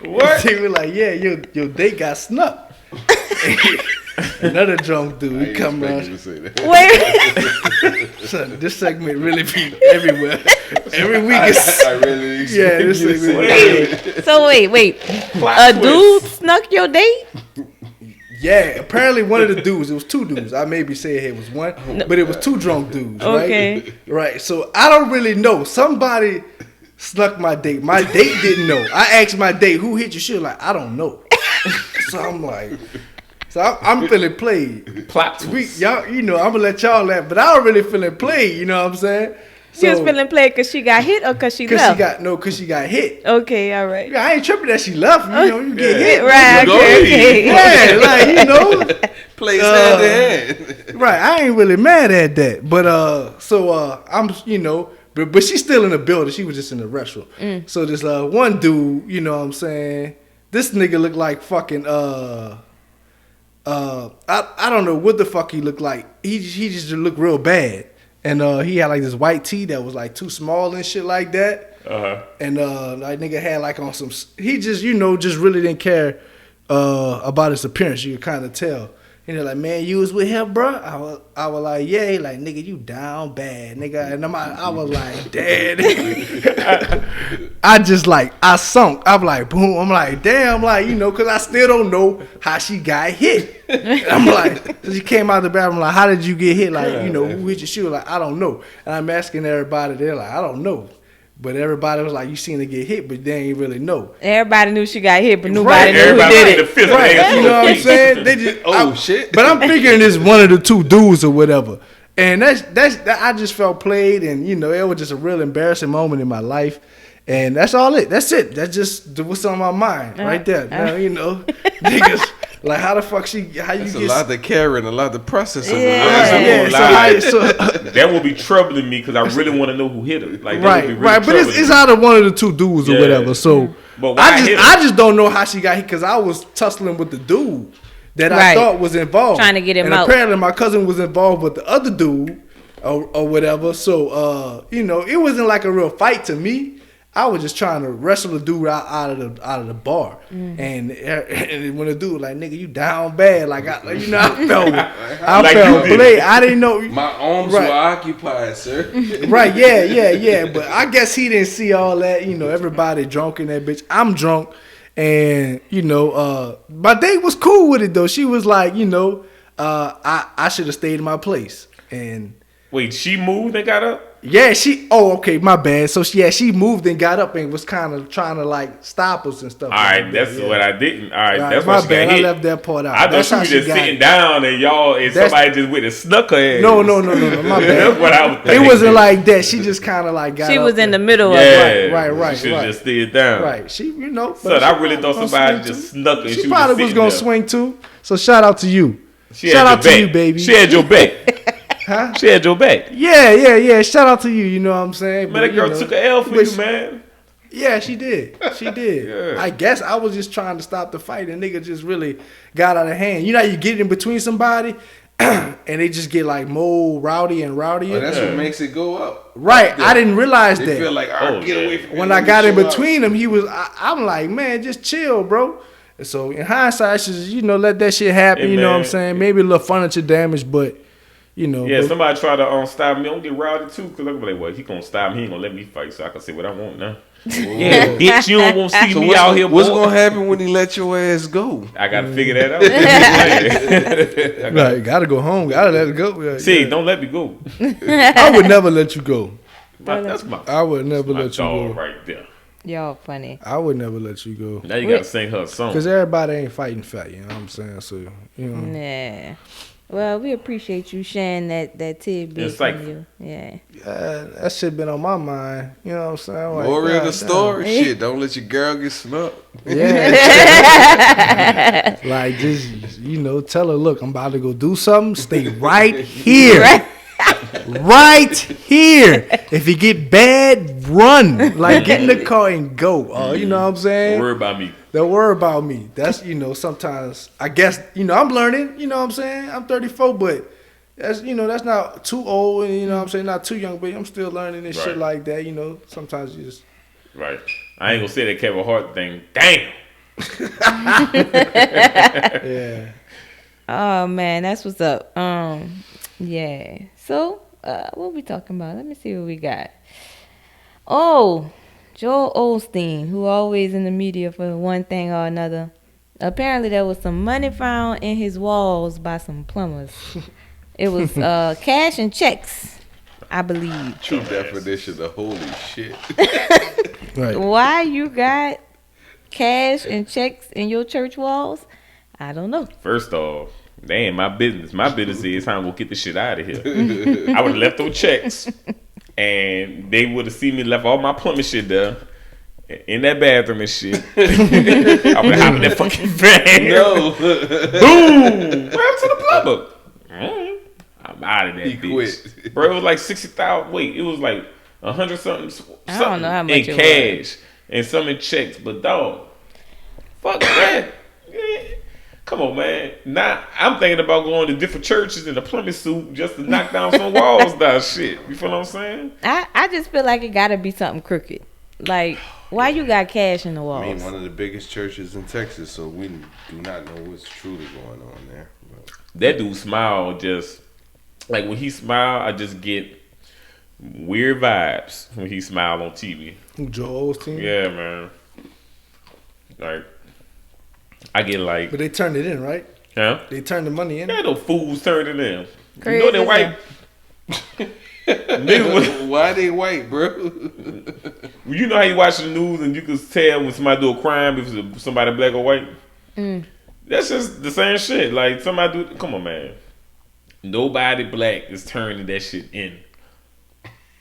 What? She was like, yeah, your date got snuck. Another drunk dude, he come around. Wait. Son, this segment really be everywhere. Every week is. I really Yeah, this segment. Wait. So wait. A dude snuck your date? Yeah, apparently one of the dudes, it was two dudes. I maybe say it was one, but it was two drunk dudes, right? Okay. Right. So I don't really know. Somebody snuck my date. My date didn't know. I asked my date, who hit you? She was like, I don't know. So I'm like, I'm feeling played. Plot twist. Y'all, you know, I'm gonna let y'all laugh, but I don't really feeling played. You know what I'm saying? She was feeling played because she got hit or because she left? Cause she got hit. Okay, all right. Yeah, I ain't tripping that she left. You know, you get hit. Right, okay. Yeah, like, you know. Plays hand to hand. Right, I ain't really mad at that. But I'm, you know, but she's still in the building. She was just in the restaurant. So this one dude, you know what I'm saying? This nigga looked like fucking I don't know what the fuck he looked like. He just looked real bad. And he had like this white tee that was like too small and shit like that. And like nigga had like on some. He just, you know, just really didn't care about his appearance. You could kind of tell. And they're like, man, you was with him, bro? I was like, yeah. He like, nigga, you down bad, nigga. And I was like, damn. I sunk. I'm like, boom. I'm like, damn, like, you know, because I still don't know how she got hit. I'm like, so she came out of the bathroom, like, how did you get hit? Like, you know, who hit you? She was like, I don't know. And I'm asking everybody, they're like, I don't know. But everybody was like, you seen her get hit, but they ain't really know. Everybody knew she got hit, but nobody knew who Everybody did the it. fist. Right, you know what I'm saying? They just, Shit. But I'm figuring it's one of the two dudes or whatever. And that's I just felt played, and you know, it was just a real embarrassing moment in my life. And that's all it. That's it. That's just what's on my mind right there. Now, you know, niggas like how the fuck how you It's get a lot to carry and a lot to process. That will be troubling me because I really want to know who hit her. Like, that would be really right. But it's either one of the two dudes or whatever. So But why hit her? I just don't know how she got hit because I was tussling with the dude that I thought was involved, trying to get him and out. apparently my cousin was involved with the other dude or whatever. So you know, it wasn't like a real fight to me. I was just trying to wrestle the dude out of the bar, and when the dude was like, nigga, you down bad, like I felt played. I didn't know My arms were occupied, sir. Right, yeah. But I guess he didn't see all that. You know, everybody drunk in that bitch. I'm drunk, and you know, my date was cool with it though. She was like, you know, I should have stayed in my place. And wait, she moved and got up? yeah, okay, my bad. So she moved and got up and was kind of trying to like stop us and stuff. All right, that's what I didn't. All right, that's my why she bad. got hit. I left that part out. I thought she was just sitting down and somebody just went and snuck her ass. No, my bad. That's what I was thinking. It wasn't like that. She just kind of like got She up was in the and- middle of Right. it. She should have just stayed down. Right. She, you know. Son, I really thought somebody just snuck her. She probably was gonna swing too. So shout out to you. Shout Shout out to you, baby. She had your back. Huh? She had your back. Yeah. Shout out to you. You know what I'm saying? Man, that girl took an L for you, man. Yeah, she did. She did. Yeah. I guess I was just trying to stop the fight, and nigga just really got out of hand. You know how you get in between somebody, and they just get like more rowdy and rowdier. But that's what makes it go up. Right. I didn't realize They that. feel like, get away from When me, I let got me in show up. between them, he was. I'm like, man, just chill, bro. And so in hindsight, I should let that shit happen. Hey, you know what I'm man. saying? Maybe a little furniture damage, but you know. Yeah, but- somebody try to stop me. I'm gonna get rowdy too, because I'm like, well, he gonna stop me. He ain't gonna let me fight, so I can say what I want now. Yeah, bitch, you don't want to see So me out here. What's boy. gonna happen when he let your ass go? I gotta figure that out. Like, gotta go home. Gotta let it go. Yeah, See, yeah. don't let me go. I would never let you go. That's my, I would never my let you dog go. right there. Y'all funny. I would never let you go. Now you gotta sing her a song. Cause everybody ain't fighting fat. You know what I'm saying? So you know. Nah. Well, we appreciate you sharing that tidbit from Insightful. you. Yeah. That shit been on my mind. You know what I'm saying? Like, Moral of the goddamn. story, shit. Don't let your girl get snubbed. Yeah. Like, just, tell her, look, I'm about to go do something. Stay right here. Right here. If you get bad, run. Like, get in the car and go. You know what I'm saying? Don't worry about me. Don't worry about me. That's, sometimes, I guess, I'm learning. You know what I'm saying? I'm 34, but that's, that's not too old. And, what I'm saying? Not too young, but I'm still learning and shit like that. Sometimes you just. Right. I ain't gonna say that Kevin Hart thing. Damn. Yeah. Oh man, that's what's up. Yeah. So, what we talking about? Let me see what we got. Oh, Joel Osteen, who always in the media for one thing or another. Apparently, there was some money found in his walls by some plumbers. It was cash and checks, I believe. True definition of holy shit. Right. Why you got cash and checks in your church walls? I don't know. First off, they ain't my business. My business is how I'm gonna get this shit out of here. I would have left those checks, and they would have seen me left all my plumbing shit there in that bathroom and shit. I would have hopped in that fucking van. No. Boom! What happened to the plumber? I'm out of that He bitch. quit. Bro, it was like 60,000. Wait, it was like 100 something. I don't know how much in it cash and some in checks. But dog, fuck that. Yeah. Come on, man. Now I'm thinking about going to different churches in a plumbing suit just to knock down some walls down shit. You feel what I'm saying? I just feel like it gotta be something crooked. Like, why you got cash in the I walls? mean, one of the biggest churches in Texas, so we do not know what's truly going on there. But That dude smile just like when he smile, I just get weird vibes when he smile on TV. Joel Osteen? Yeah, man. Like I get like, But they turned it in, right? huh? They turned the money in. Yeah, those fools turned it in. Crazy You know they as white. Nigga was- why they white, bro? you know how you watch the news and you can tell when somebody do a crime if it's somebody black or white. That's just the same shit. Like somebody do. Come on, man. Nobody black is turning that shit in.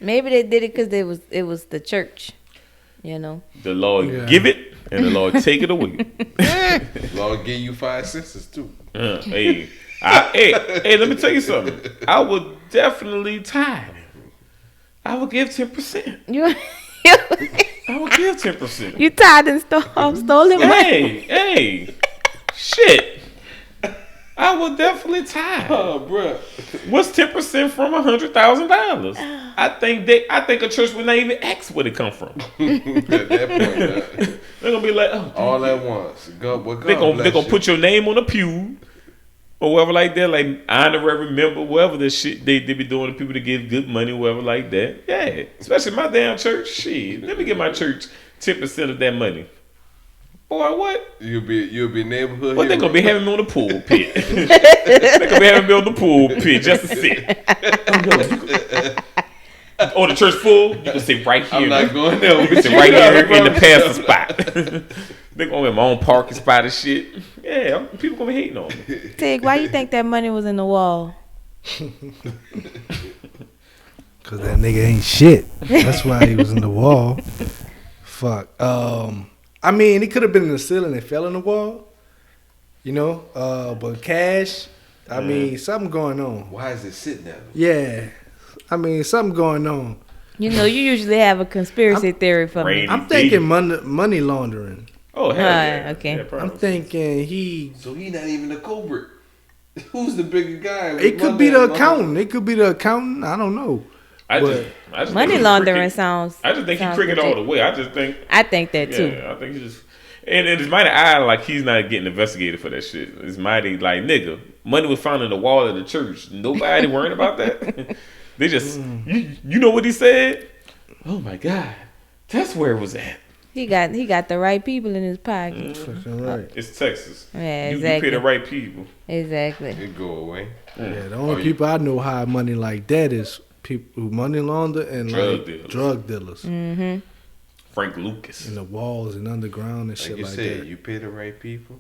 Maybe they did it because it was the church, you know. The Lord Yeah. give it and the Lord take it away. Lord give you 5 senses too. Hey, let me tell you something. I would definitely tithe. I would give 10%. You I would give 10%. you tied and stolen money. Hey, shit. I would definitely tithe. Oh, bro. What's 10% from $100,000? I think a church would not even ask where it come from. At that point, They're gonna be like, oh, all at once. God they're gonna bless you. put your name on a pew or whatever like that, like honorary member, whatever the shit they be doing to people to give good money, whatever like that. Yeah, especially my damn church. Shit, let me give my church 10% of that money. Boy, what? You'll be neighborhood. What they hero. gonna be having me on the pulpit? They gonna be having me on the pulpit just to sit. Oh, the church full? You can sit right here. I'm not going there. You can sit right here in the pastor spot. They gonna have my own parking spot and shit. Yeah, people gonna be hating on me. Tig, why you think that money was in the wall? Cause that nigga ain't shit. That's why he was in the wall. Fuck. I mean, it could have been in the ceiling and fell in the wall. You know. But cash. I mean, something going on. Why is it sitting there? Yeah. I mean, something going on. You know, you usually have a conspiracy theory for me. Rainy I'm day. thinking money laundering. Oh, hell yeah. Okay. Yeah, probably. I'm thinking he. So he not even a culprit. Who's the bigger guy? It could be the accountant. It could be the accountant. I don't know. I just Money think he laundering cricket. sounds. I just think he sounds cricket all legit. the way. I just think. I think that too. Yeah, I think he just. And it's mighty odd, like he's not getting investigated for that shit. It's mighty, like, nigga, money was found in the wall of the church. Nobody worrying about that. They just, you know what he said? Oh my God, that's where it was at. He got the right people in his pocket. Fucking right. It's Texas. Yeah, You exactly. pay the right people. Exactly. It go away. Yeah, the only people I know hide money like that is people who money launder and Drug like dealers. drug dealers Mm-hmm. Frank Lucas. in the walls and underground and Like shit you like said, that. you pay the right people.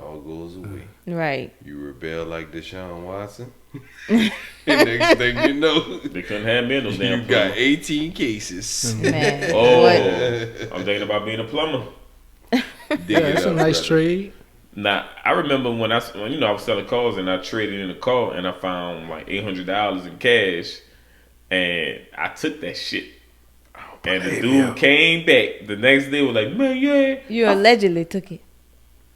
all goes away. Right. You rebel like Deshaun Watson. And next thing you know, They couldn't have me in those damn you got plumber. 18 cases. Man. Oh, What? I'm thinking about being a plumber. Yeah, that's a nice trade. Now, I remember when I was selling cars and I traded in a car and I found like $800 in cash, and I took that shit. And the dude came back the next day was like, man, yeah. You allegedly took it.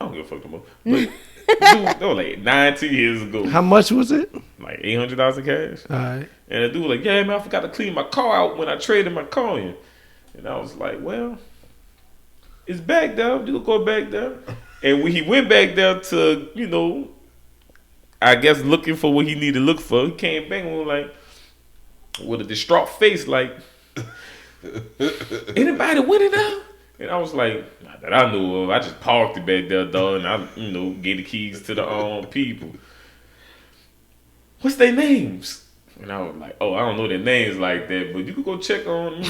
I don't give a fuck no more. But dude, that was like 19 years ago. How much was it? Like $800 in cash. All right. And the dude was like, yeah, man, I forgot to clean my car out when I traded my car in. And I was like, well, it's back there. You go back there. And when he went back there to, I guess looking for what he needed to look for, he came back and was like, with a distraught face, like, anybody with it now? And I was like, not that I knew of. I just parked it back there, dog, and I, gave the keys to the people. What's their names? And I was like, oh, I don't know their names like that, but you could go check on,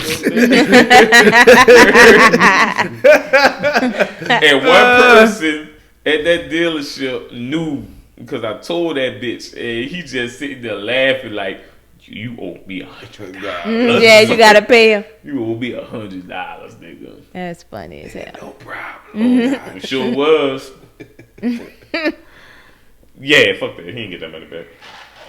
And one person at that dealership knew because I told that bitch, and he just sitting there laughing like, you owe me $100. Yeah, you gotta pay him. You owe me $100, nigga. That's funny as hell. No problem. Oh, it sure was. Yeah, fuck that. He didn't get that money back.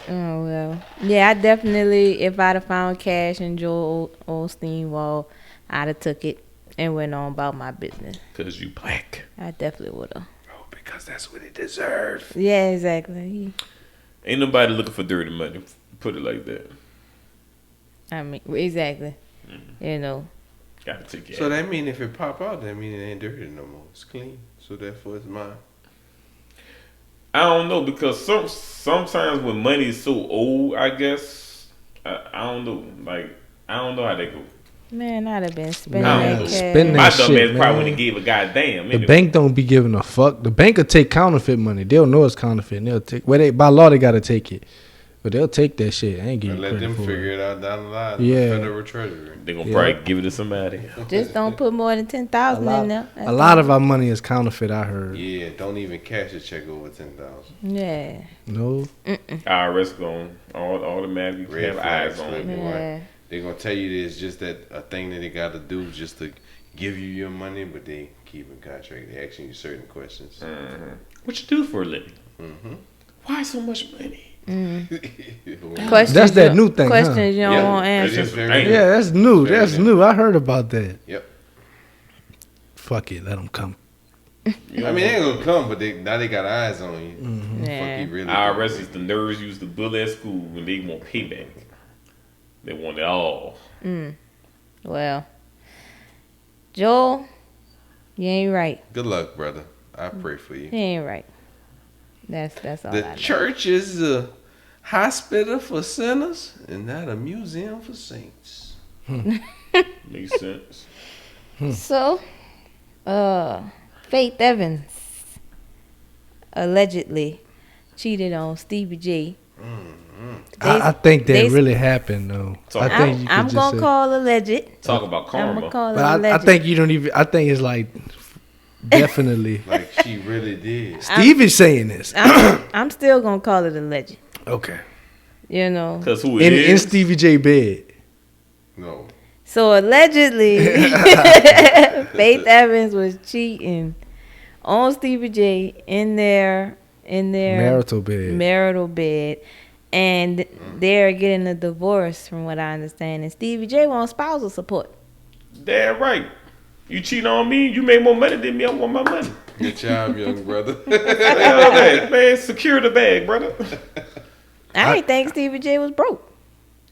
Oh well. Yeah, I definitely, if I'd have found cash in Joel Osteen wall, I'd have took it and went on about my business. Cause you black. I definitely would have. Oh, because that's what he deserves. Yeah, exactly. Ain't nobody looking for dirty money. Put it like that. I mean, exactly. Gotta take it. So that mean if it pop out, that mean it ain't dirty no more. It's clean. So therefore it's mine. I don't know because sometimes when money is so old, I guess I don't know. Like I don't know how they go. Man, I'd have been spending I that don't know. cash. Spend My that dumb shit, ass probably man. wouldn't have gave a goddamn. The Anyway. bank don't be giving a fuck. The bank will take counterfeit money. They'll know it's counterfeit. And they'll take. Well, by law they gotta take it, but they'll take that shit. I ain't And giving let credit them for figure it. it out down the line. Yeah. The Federal Treasury. They gonna Yeah. probably give it to somebody. Just don't put more than 10,000 in there. A lot of our money is counterfeit. I heard. Yeah, don't even cash a check over 10,000. Yeah. No. IRS going automatically Red have flags, eyes on red it. boy. Yeah. They're gonna tell you there's just that a thing that they gotta do just to give you your money, but they keep in contract. They asking you certain questions. What you do for a living? Mm-hmm. Why so much money? Questions That's that you- new thing, huh? Questions you don't Yeah, want It's answered. just very damn. Yeah, that's new. Very That's new. new. I heard about that. Yep. Fuck it. Let them come. You I know, mean, they ain't gonna come, but now they got eyes on you. Yeah. Fuck you really. IRS is the nerds used to bully at school when they want payback. They want it all. Well, Joel, you ain't right. Good luck, brother. I pray for you. You ain't right. That's all I The know. church is a hospital for sinners and not a museum for saints. Makes sense. So, Faith Evans allegedly cheated on Stevie J. I think that they- really happened though. So I think you could I'm just gonna say- call alleged. Talk about I'm karma. gonna call it But I alleged. think you don't even. I think it's like definitely. Like she really did. Stevie's saying this. I'm still gonna call it alleged. Okay. You know. Cause who it In is? Stevie J bed. No. So allegedly, Faith Evans was cheating on Stevie J in their Marital bed. marital bed, and they're getting a divorce, from what I understand. And Stevie J wants spousal support. Damn right. You cheat on me, you make more money than me. I want my money. Good job, young brother. Hell that, man, secure the bag, brother. I ain't think Stevie J was broke.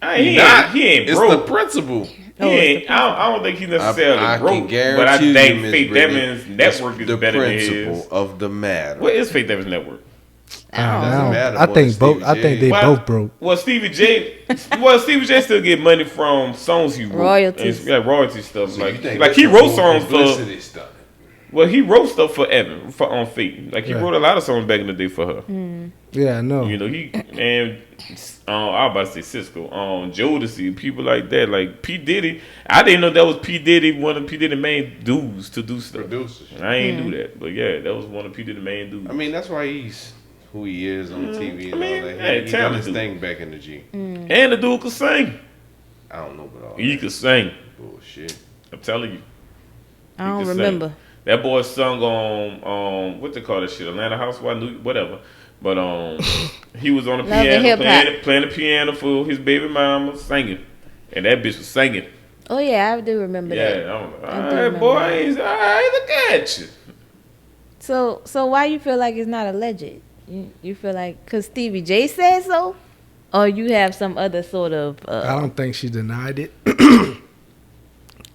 He ain't It's broke. the principle. He ain't, I don't think he necessarily I broke, can but I guarantee think you, Ms. Faith Brittany, Evans' network is the better than principle his. of the matter. What is Faith Evans' network? Doesn't matter I more think than both. Stevie I think J. they Well, both broke. Well, Stevie J still get money from songs he wrote. Royalties. And, yeah, royalty stuff. So you think Like that's he some wrote more songs for. publicity stuff. Well, he wrote stuff for Evan on Fate. Like he Right. wrote a lot of songs back in the day for her. Yeah, I know. You know, he and I was about to say Cisco, Jodeci, people like that, like P Diddy. I didn't know that was P Diddy, one of P Diddy main dudes to do stuff. Producers. I ain't do that, but yeah, that was one of P Diddy main dudes. I mean, that's why he's who he is on TV and I mean, all that. hey, He done his talented. thing back in the G. And the dude could sing. I don't know about all He that could sing. bullshit. I'm telling you. I don't He could remember. sing. That boy sung on what they call that shit, Atlanta Housewife, whatever. But he was on the Love and piano, hip-hop. playing the piano for his baby mama, singing, and that bitch was singing. Oh yeah, I do remember that. Yeah, I'm like, I do all right, remember boy, that. he's all right. Look at you. So why you feel like it's not alleged? You feel like because Stevie J said so, or you have some other sort of? I don't think she denied it.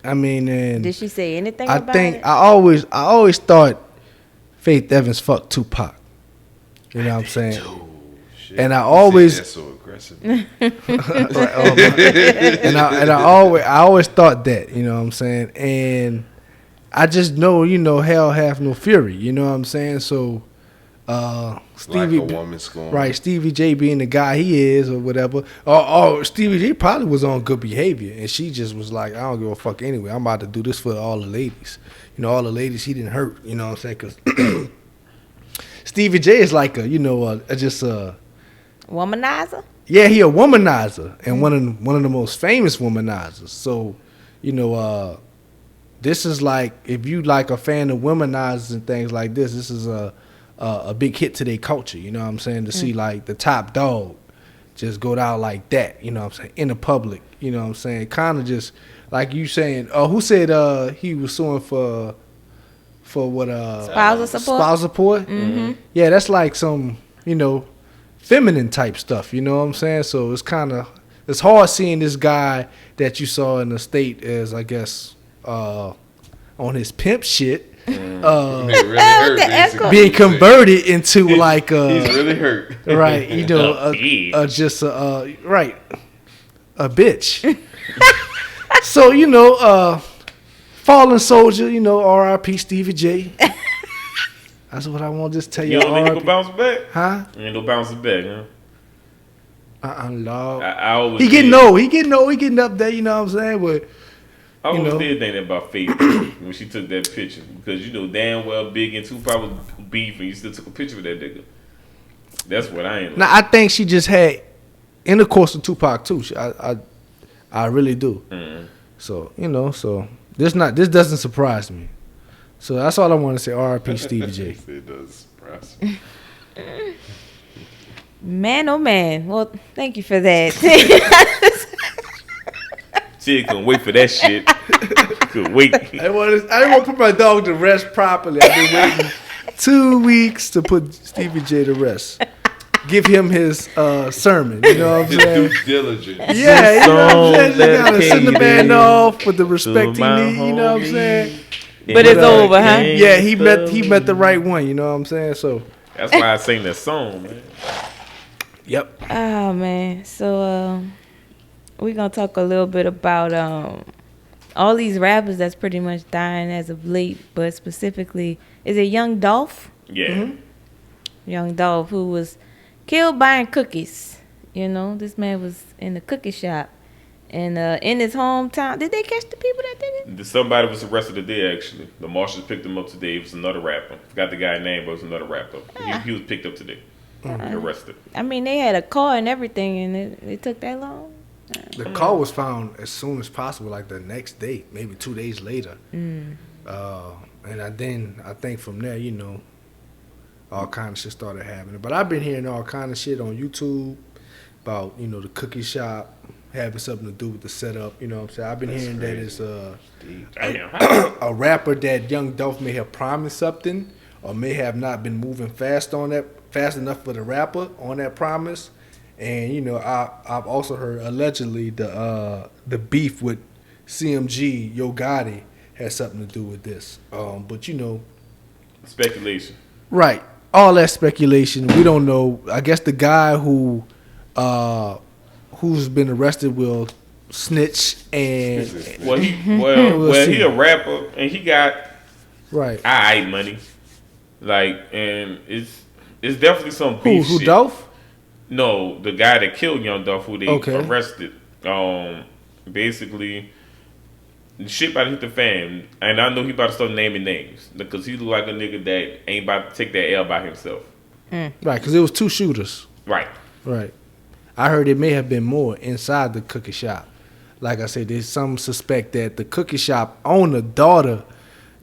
I mean, and Did she say anything I about think it? I always thought Faith Evans fucked Tupac. You know what I'm saying? Oh, shit. And I You said always- that so aggressive. and I always thought that, you know what I'm saying? And I just know, hell hath no fury, you know what I'm saying? So like Stevie a woman scorn. right, Stevie J being the guy he is or whatever. Or Stevie J probably was on good behavior and she just was like, I don't give a fuck anyway. I'm about to do this for all the ladies. All the ladies he didn't hurt, you know what I'm saying? Cuz Stevie J is like just a Womanizer? yeah, he a womanizer and one of the most famous womanizers. So, this is like if you like a fan of womanizers and things like this is a big hit to their culture. You know what I'm saying? To see like the top dog just go down like that. You know what I'm saying? In the public. You know what I'm saying? Kind of just like you saying. Who said he was suing for what? Spousal support? Spousal support. Mm-hmm. Yeah, that's like some feminine type stuff, you know what I'm saying? So it's hard seeing this guy that you saw in the state as, I guess, on his pimp shit, He really hurt, The basically. echo. being converted into like He's really hurt. right, just right, a bitch. So fallen soldier, R.I.P. Stevie J. That's what I want to just tell you. You don't think he R.I.P. gonna bounce back? Huh? You ain't no bouncing back, huh? Lord. I always He getting did. old. He getting up there. You know what I'm saying? But I always know. did think that about Faith when she took that picture because damn well Big and Tupac was beef and you still took a picture with that nigga. That's what I ain't. now I think she just had intercourse with Tupac too. I really do. So this doesn't surprise me. So that's all I want to say. R.I.P. Stevie J. It does surprise me. Man, oh man. Well, thank you for that. She couldn't wait for that shit. Couldn't wait. I didn't want to put my dog to rest properly. I've been waiting 2 weeks to put Stevie J to rest. Give him his sermon. You know what I'm saying? Due diligence. Yeah, you know what I'm saying? You Song gotta send the man dedicated off with the respect he my need. You know what I'm homie. saying? But it's over, huh? Yeah, he met the right one. You know what I'm saying? So, That's why I sing that song, man. yep. Oh man. So we're gonna talk a little bit about all these rappers that's pretty much dying as of late, but specifically, is it Young Dolph? Yeah. Young Dolph, who was killed buying cookies. This man was in the cookie shop. And in his hometown, did they catch the people that did it? Somebody was arrested today, actually. The marshals picked him up today. It was another rapper. Forgot the guy's name, but it was another rapper. He was picked up today. Arrested. I mean, they had a car and everything, and it took that long. The car was found as soon as possible, like the next day, maybe 2 days later. And I think from there, all kind of shit started happening. But I've been hearing all kind of shit on YouTube about, the cookie shop having something to do with the setup. You know what I'm saying? I've been hearing that it's Damn. a rapper that Young Dolph may have promised something or may have not been moving fast enough for the rapper on that promise. And I've also heard allegedly the beef with CMG Yo Gotti has something to do with this. But Speculation. right, all that speculation. We don't know. I guess the guy who's been arrested will snitch and Well, he We'll see. he a rapper and he got Right. alright money. Like, and it's definitely some beef Who shit. Dolph? No, the guy that killed Young Dolph, who they Okay. arrested. Basically, the shit about to hit the fan, and I know he about to start naming names because he look like a nigga that ain't about to take that L by himself. Right, because it was 2 shooters. Right. Right. I heard it may have been more inside the cookie shop. Like I said, there's some suspect that the cookie shop owner daughter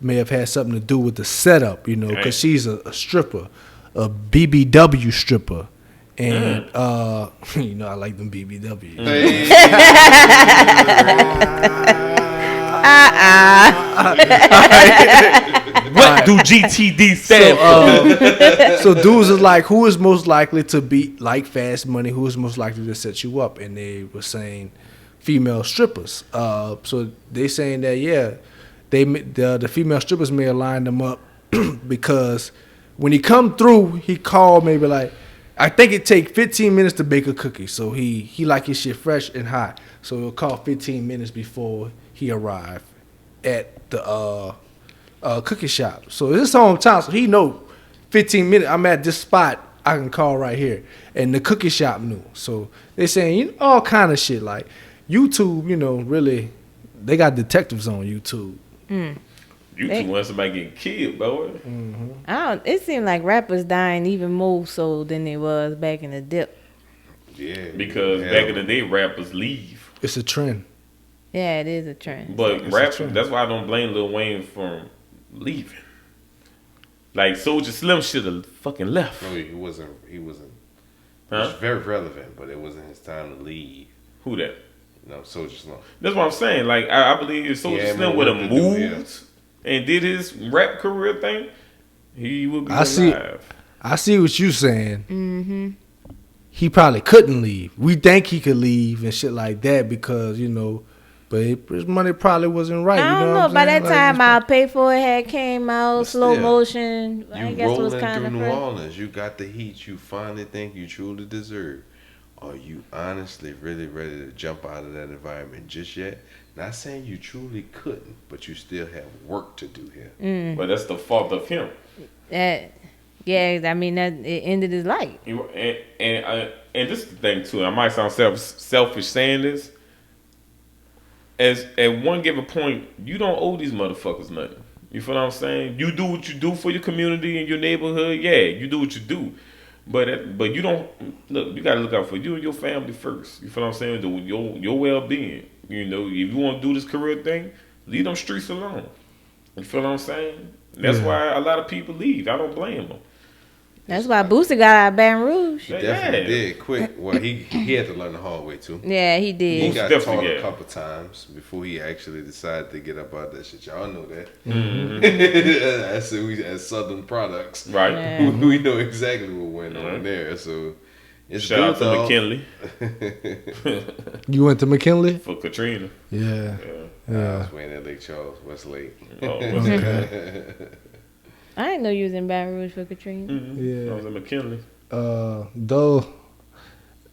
may have had something to do with the setup, you know, because she's a stripper, a BBW stripper. And, you know, I like them BBW. What do GTD stand So dudes is like, who is most likely to be like Fast Money? Who is most likely to set you up? And they were saying female strippers. So they saying that the female strippers may have lined them up because when he come through, he called maybe like, I think it take 15 minutes to bake a cookie. So he like his shit fresh and hot. So he'll call 15 minutes before he arrived at the cookie shop. So it's his hometown. So he know 15 minutes. I'm at this spot. I can call right here. And the cookie shop knew. So they saying all kind of shit like YouTube. You know, really, they got detectives on YouTube. You two want somebody getting killed, boy. It seemed like rappers dying even more so than they was back in the dip. Yeah. Because back in the day, rappers leave. It's a trend. Yeah, it is a trend. But rappers, that's why I don't blame Lil Wayne for leaving. Like Soulja Slim should have fucking left. No, he wasn't. He was Huh? very relevant, but it wasn't his time to leave. Who that? No, Soulja Slim. That's what I'm saying. Like I believe if Soulja Yeah, Slim more would have work to do, moved and did his rap career thing, he would be I see. alive. I see what you saying. He probably couldn't leave. We think he could leave and shit like that because, you know, but his money probably wasn't right. I you don't know. know. What By I'm that saying? time, I'll Pay For It had came out, But slow still, motion. I You guess it was rolling kind through of New fresh. Orleans. You got the heat you finally think you truly deserve. Are you honestly really ready to jump out of that environment just yet? Not saying you truly couldn't, but you still have work to do here. But that's the fault of him. Yeah, I mean that it ended his life. And this is the thing too. I might sound selfish saying this. As at one given point, you don't owe these motherfuckers nothing. You feel what I'm saying? You do what you do for your community and your neighborhood. Yeah, you do what you do. But you don't look. You gotta look out for you and your family first. You feel what I'm saying? Your well being. You know, if you want to do this career thing, leave them streets alone. You feel what I'm saying? That's why a lot of people leave. I don't blame them. That's why Boosie got out of Baton Rouge. He definitely did quick. Well, he had to learn the hard way too. Yeah, he He did. got definitely taught did. a couple times before he actually decided to get up out that shit. Y'all know that. As Southern products, Right. Yeah. we know exactly what went on there. So it's Shout out good, to though. McKinley You went to McKinley? for Katrina. Yeah. I was waiting at Lake Charles, Westlake. Oh, what's that? I didn't know you was in Baton Rouge for Katrina. Yeah. I was in McKinley. Though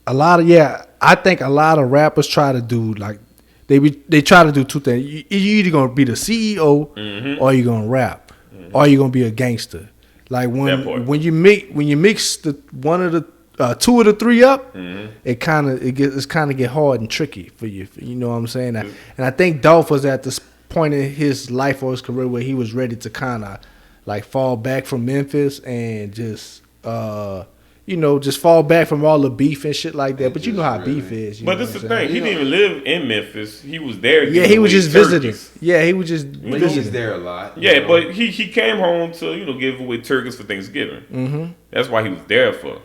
I think a lot of rappers try to do like they try to do two things. You either gonna be the CEO or you gonna rap or you gonna be a gangster. Like when you mix the one of the two of the three up, it's kind of get hard and tricky for you. You know what I'm saying? And I think Dolph was at this point in his life or his career where he was ready to kind of like fall back from Memphis and just just fall back from all the beef and shit like that. But you know how beef is. But this is the thing. He didn't even live in Memphis. He was there. Yeah, he was just visiting. Yeah, he was just But he was visiting. there a lot. Yeah, you know. but he came home to give away turkeys for Thanksgiving. That's why he was there for.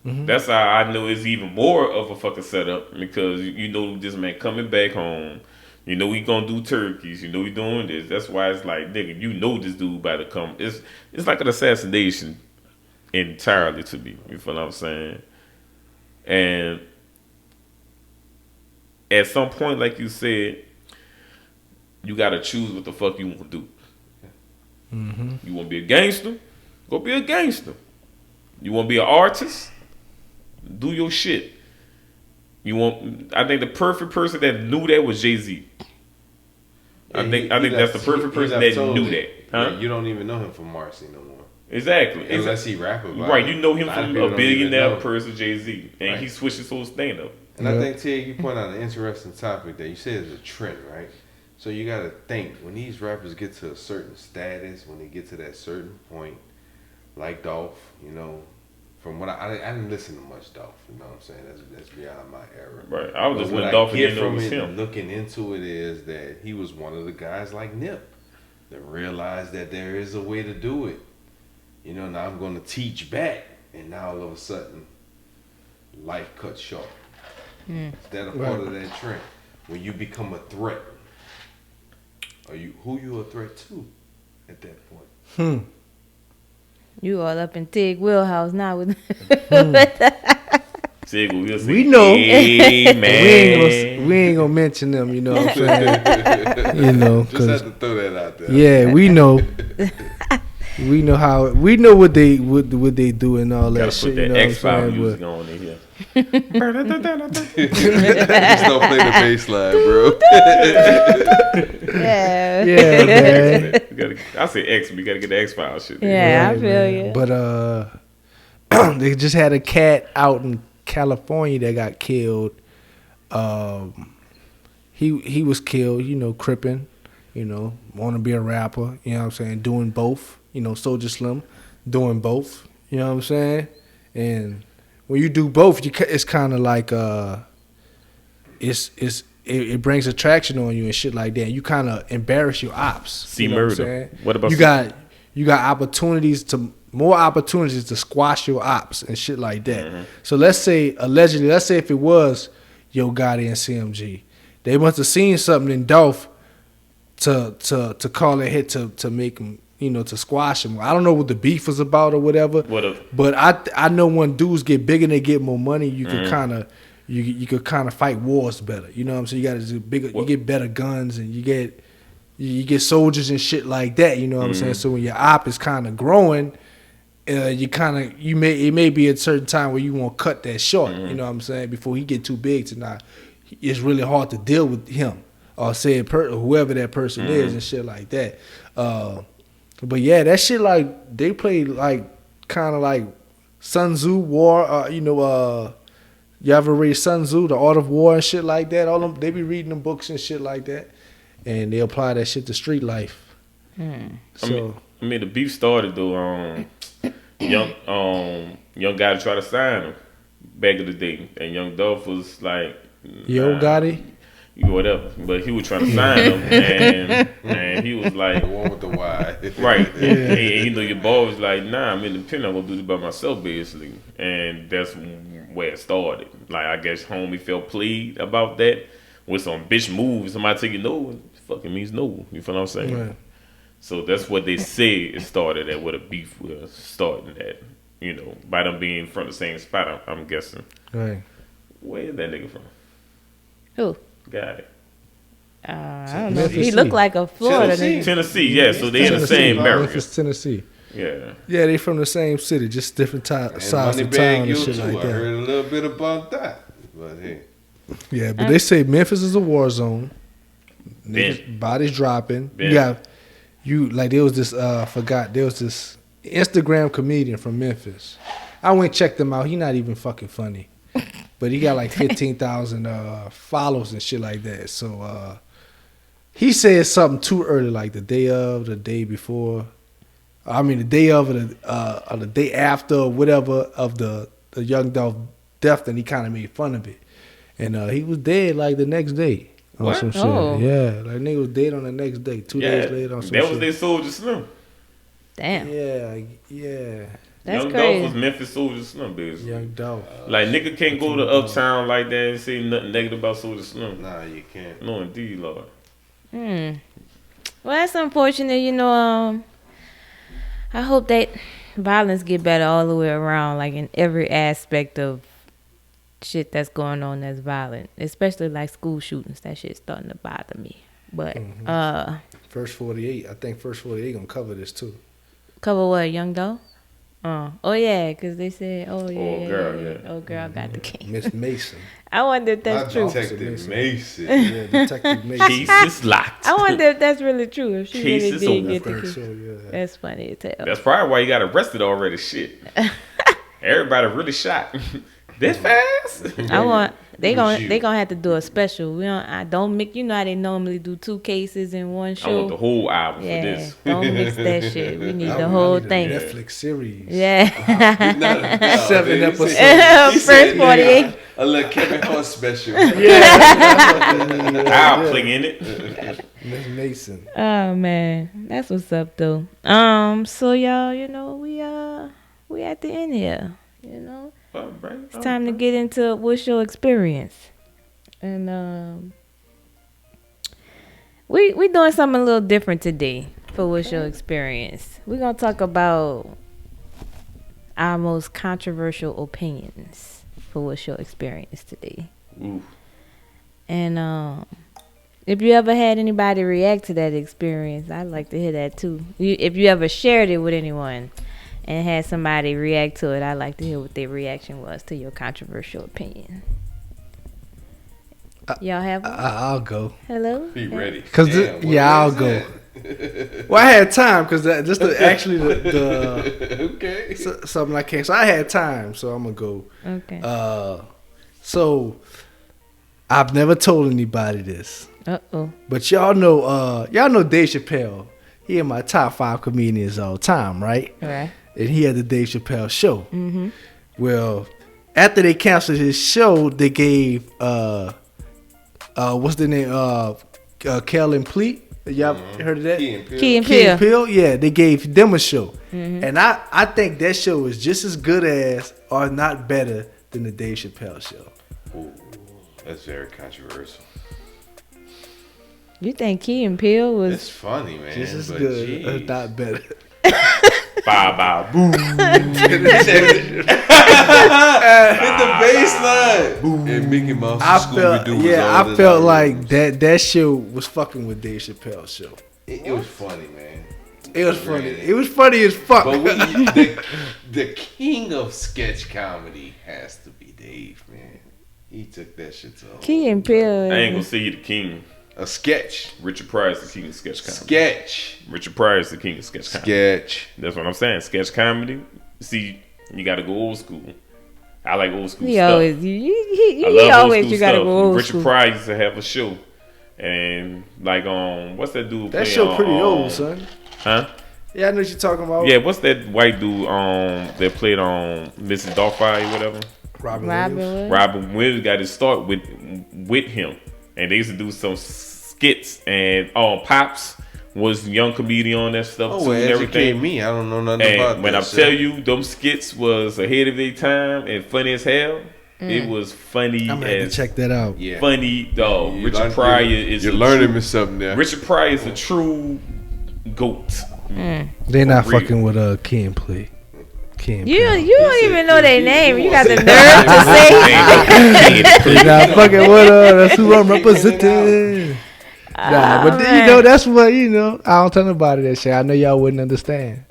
That's how I know it's even more of a fucking setup because this man coming back home. You know he gonna do turkeys. You know he doing this. That's why it's like, nigga, you know this dude about to come. It's like an assassination entirely to me. You feel what I'm saying? And at some point, like you said, you gotta choose what the fuck you want to do. You want to be a gangster? Go be a gangster. You want to be an artist? Do your shit. I think the perfect person that knew that was Jay-Z. I think that's the perfect person that knew that. Huh? Yeah, you don't even know him from Marcy no more. Exactly. Unless he rap about right. it. You know him A lot of from people a don't even billionaire know. person, Jay-Z, and Right. he switched his whole stand up. And I think, Ted, you point out an interesting topic that you said is a trend, right? So you got to think, when these rappers get to a certain status, when they get to that certain point, like Dolph, you know, from what I didn't listen to much Dolph, you know what I'm saying? That's beyond my era. Right. I was But just what with I Dolph and get didn't know it from was it, him. looking into it, is that he was one of the guys like Nip that realized that there is a way to do it. You know, now I'm going to teach back, and now all of a sudden, life cuts short. Is that a part of that trend? When you become a threat, who you a threat to at that point? You all up in Tig Wheelhouse now with Sig, we'll see. We know. Hey, man. We ain't gonna mention them, you know what I'm saying? You know, Just had cause to throw that out there. yeah, we know. We know what they do and all that Gotta shit. put You that know X what I'm File saying? music on in here. Just don't play the bass line, bro. yeah. Yeah, man. I say X, we gotta get the X File shit. Yeah, I Right, feel man. you. But they just had a cat out in California that got killed. He was killed, you know, crippin', you know, want to be a rapper, you know what I'm saying, doing both, you know, Soulja Slim, doing both, you know what I'm saying, and when you do both, it's kind of like it brings attraction on you and shit like that. You kind of embarrass your ops. See you know murder. What, I'm saying? What about you got opportunities to squash your ops and shit like that. Mm-hmm. So let's say if it was Yo Gotti and CMG, they must have seen something in Dolph to call a hit to make him, you know, to squash him. I don't know what the beef was about or whatever. But I know when dudes get bigger and they get more money, you can kind of you could kind of fight wars better. You know what I'm saying? You got to do bigger. You get better guns and you get soldiers and shit like that. You know what I'm saying? So when your op is kind of growing, it may be a certain time where you want to cut that short. You know what I'm saying? Before he get too big to not, it's really hard to deal with him or say whoever that person is and shit like that. But yeah, that shit like they play like kind of like Sun Tzu War. You ever read Sun Tzu, The Art of War and shit like that? All them they be reading them books and shit like that, and they apply that shit to street life. So I mean, the beef started though. Young guy tried to sign him back in the day, and Young Dolph was like, Yo Gotti, whatever. But he was trying to sign him, and he was like, The one with the Y. right. And you know, your boy was like, nah, I'm independent. I'm gonna do this by myself, basically. And that's where it started. Like, I guess homie felt played about that with some bitch moves. Somebody tell you no, it fucking means no. You feel what I'm saying? right. So that's what they say it started at, what a beef was starting at. You know, by them being from the same spot, I'm guessing. Right. Where is that nigga from? Who? Got it. I don't know. Memphis, He looked Tennessee. like a Florida nigga. Tennessee, yeah. So they in the Tennessee, same area. Memphis, Tennessee. Yeah. Yeah, they from the same city, just different sides of town and shit like I that. heard a little bit about that. But hey. Yeah, but they say Memphis is a war zone. Ben. Niggas, bodies dropping. Ben. There was this Instagram comedian from Memphis. I went and checked him out. He not even fucking funny. But he got like 15,000 followers and shit like that. So he said something too early, like the day of, the day before. I mean the day of or the day after or whatever of the Young Dolph death, and he kind of made fun of it. And he was dead like the next day. On What? some shit. Oh. Yeah, like nigga was dead on the next day. 2 days later on some that shit. was their Soulja Slim. Damn. Yeah. That's Young crazy. Dolph was Memphis Soulja Slim, basically. Young Dolph. Like, nigga can't go to Uptown like that and say nothing negative about Soulja Slim. Nah, you can't. No, indeed, Lord. Well, that's unfortunate. You know, I hope that violence get better all the way around, like in every aspect of shit that's going on that's violent, especially like school shootings. That shit's starting to bother me. But First 48. I think First 48 gonna cover this too. cover what, Young Dolph? Oh yeah, because they said, oh yeah, Old yeah, girl, yeah, yeah. Old girl got the king. Miss Mason. I wonder if that's Not true. Detective Mason. Yeah, Detective Mason. Case is locked. I wonder if that's really true. If she Case really is did over. get the Think king. so, yeah. That's funny to tell. That's probably why he got arrested already. Shit. Everybody really shot. This fast? I want they Who's gonna you? they gonna have to do a special. We don't make how they normally do 2 cases in one I show. want the whole album Yeah, for this. don't mix that shit. We need I the need whole a thing. Netflix series. Yeah. No, 7 dude, he episodes. said- he First said, 48. A little Kevin Hart special. I'll play in it. Miss Mason. Oh man, that's what's up though. So y'all, we at the end here. It's time to get into what's your experience, and we doing something a little different today for what's your experience. We're gonna talk about our most controversial opinions for what's your experience today. Ooh. And if you ever had anybody react to that experience, I'd like to hear that too. If you ever shared it with anyone and had somebody react to it, I'd like to hear what their reaction was to your controversial opinion. Y'all have one? I'll go. Hello? Be ready. Cause Damn, what I'll is go. that? Well, I had time because just actually the Okay. something I can't. So I had time, so I'm gonna go. Okay. So I've never told anybody this, Uh-oh. but y'all know Dave Chappelle. He in my top 5 comedians all time, right? Right. And he had the Dave Chappelle show. Mm-hmm. Well, after they canceled his show, they gave what's the name? Kel and Pleat. Y'all heard of that? Key and Key and Peele. Peele, yeah, they gave them a show. And I think that show is just as good as, or not better than the Dave Chappelle show. Ooh, that's very controversial. You think Key and Peele was... It's funny, man. Just as but good, geez. not better. Bye bye. Boom. Hit the baseline. Boom. And Mickey Mouse and Scooby-Doo was all I the felt time. like that show was fucking with Dave Chappelle's show. It was funny, man. It was funny. It was funny as fuck. But the king of sketch comedy has to be Dave, man. He took that shit to a whole- Key and Peele. I ain't gonna say you the king. a sketch. Richard Pryor is the king of sketch comedy. Sketch. Richard Pryor is the king of sketch comedy. Sketch. That's what I'm saying. Sketch comedy. See, you got to go old school. I like old school He stuff. always, I he love always, old you school gotta stuff. go old Richard school. Pryor used to have a show, and like what's that dude? That play show on, pretty old, son. Huh? Yeah, I know what you're talking about. Yeah, what's that white dude that played on Mrs. Doubtfire or whatever? Robin Robin Williams. Williams. Robin Williams got his start with him, and they used to do some skits. And Pops was a young comedian on that stuff Oh, too, well, and educate everything. me. I don't know nothing about And when that I shit. tell you, them skits was ahead of their time and funny as hell. It was funny I'm gonna have to as check that out. Yeah. funny dog. You Richard learn- Pryor you- is You're a learning true- me something there. Richard Pryor is a true goat. They're not For real. fucking with Ken Play. Ken You Play. you don't even know their name. You got the nerve to say. They're not fucking with That's who I'm representing. Nah, but man. that's what I don't tell nobody that shit. I know y'all wouldn't understand.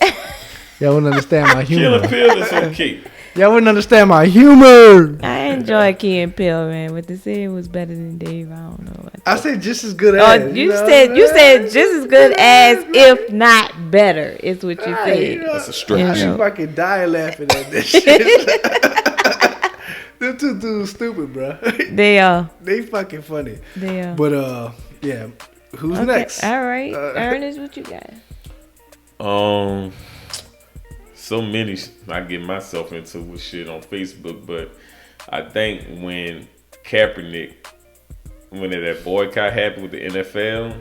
Y'all wouldn't understand my Killer humor. Pill is okay. Y'all wouldn't understand my humor. I enjoy Key and Peele, man. But to say it was better than Dave, I don't know. What I said just as good Oh, as. you said just as good as, if not better, is what you said. That's a stretch. Yeah. I should fucking die laughing at this shit. Them two dudes stupid, bro. They are. They fucking funny. They are. But yeah. Who's Okay, next? all right. Ernest, what you got? So many I get myself into with shit on Facebook, but I think when Kaepernick, when that boycott happened with the NFL,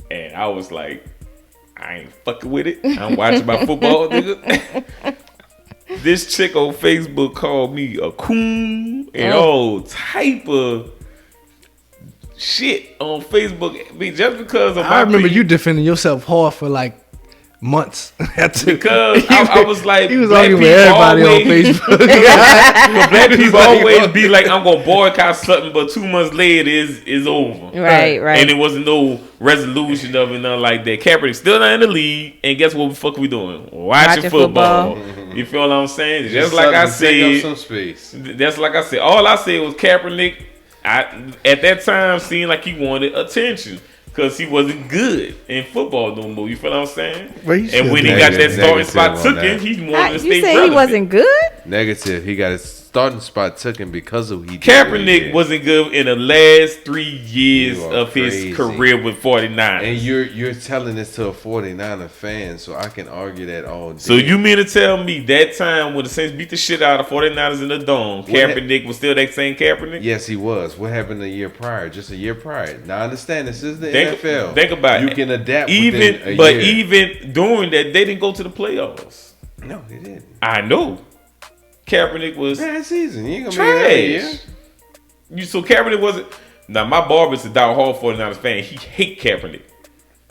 and I was like, I ain't fucking with it. I'm watching my football, nigga. This chick on Facebook called me a coon and all type of shit on Facebook. I mean, just because of I remember you defending yourself hard for like months. Because I was like, he was black arguing people with everybody on always, Facebook. black people always be like, I'm gonna boycott something, but 2 months later is over. Right. And it wasn't no resolution of it, nothing like that. Kaepernick still not in the league, and guess what the fuck we doing? Watching football. You feel what I'm saying? Just like I take up said, some space. that's like I said. All I said was Kaepernick. At that time seemed like he wanted attention because he wasn't good in football no more. You feel what I'm saying? Well, he And when he should got be. that starting spot Negative on took him, that. he wanted to You stay say relevant. he wasn't good? Negative. He got his starting spot taken because of he. Kaepernick wasn't good in the last 3 years You are of crazy. his career with 49. And you're telling this to a 49er fan, so I can argue that all day. So you mean to tell me that time when the Saints beat the shit out of 49ers in the dome, Kaepernick was still that same Kaepernick? Yes, he was. What happened a year prior? Just a year prior. Now I understand this is the Think- NFL. think about you it. can adapt within a But year. even during that, they didn't go to the playoffs. No, they didn't. I know. Kaepernick was Bad season. You ain't gonna be in every year. trash. So Kaepernick wasn't. Now my barber's a diehard 49ers fan. He hate Kaepernick.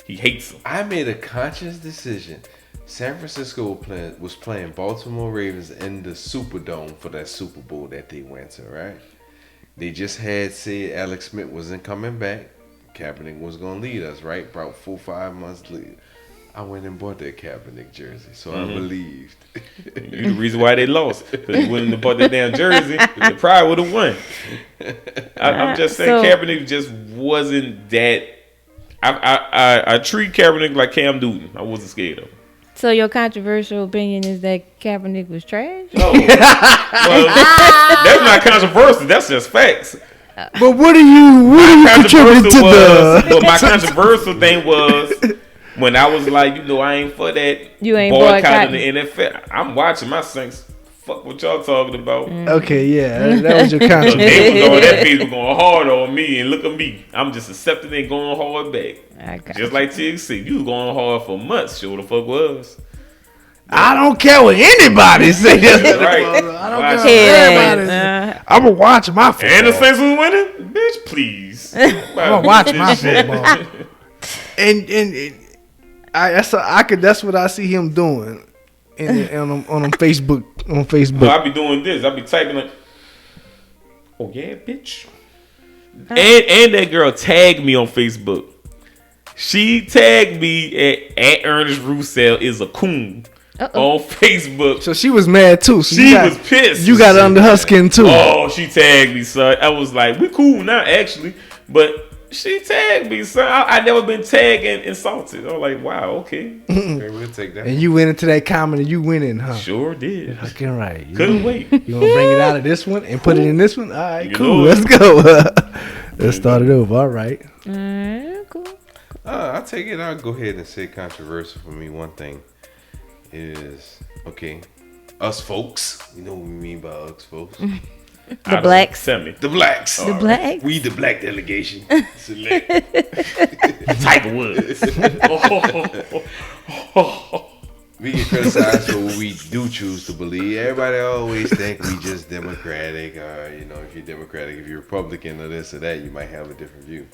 He hates him. I made a conscious decision. San Francisco was playing Baltimore Ravens in the Superdome for that Super Bowl that they went to, right? They just had said Alex Smith wasn't coming back. Kaepernick was going to lead us, right? About 4 or 5 months later. I went and bought that Kaepernick jersey, so I believed. You the reason why they lost. Because you wouldn't have bought that damn jersey. They probably would have won. I'm just saying So- Kaepernick just wasn't that. I treat Kaepernick like Cam Newton. I wasn't scared of him. So your controversial opinion is that Kaepernick was trash? No. Well, that's not controversial. That's just facts. But what are you contributing to But the? my controversial thing was when I was like, I ain't for that. You ain't boycotting the NFL. I'm watching my Saints. Fuck what y'all talking about. Okay, yeah, that was your So contribution. they was on that page was going hard on me, and look at me. I'm just accepting and going hard back. I got Just like TXC. You was going hard for months. Sure the fuck was. I don't care what anybody says. Right. I don't Watch care it. what everybody says. I'm gonna watch my football. And the Saints was winning? Bitch, please. I'm I'm gonna watch my football. And that's what I see him doing on Facebook. On No, Facebook. I be doing this. I be typing like, oh yeah, bitch. And that girl tagged me on Facebook. She tagged me at Ernest Roussel is a coon on Facebook. So she was mad too. So She was pissed. You got it under her skin too. Oh, she tagged me, son. I was like, we cool now, actually. But she tagged me, son. I never been tagged and insulted. I was like, wow, okay. Okay, we'll take that. And you went into that comment and you winning, huh? Sure did. Fucking right. Couldn't wait. You gonna bring it out of this one and put it in this one? All right, You cool. know it. Let's go. Let's start it over. All right. Cool. I take it. I'll go ahead and say controversial for me. One thing is us folks. You know what we mean by us folks. The blacks. Tell me. The blacks. The blacks. We the black delegation. Select. Tiger Woods. We get criticized for what we do choose to believe. Everybody always think we just Democratic, or if you're Democratic, if you're Republican, or this or that, you might have a different view.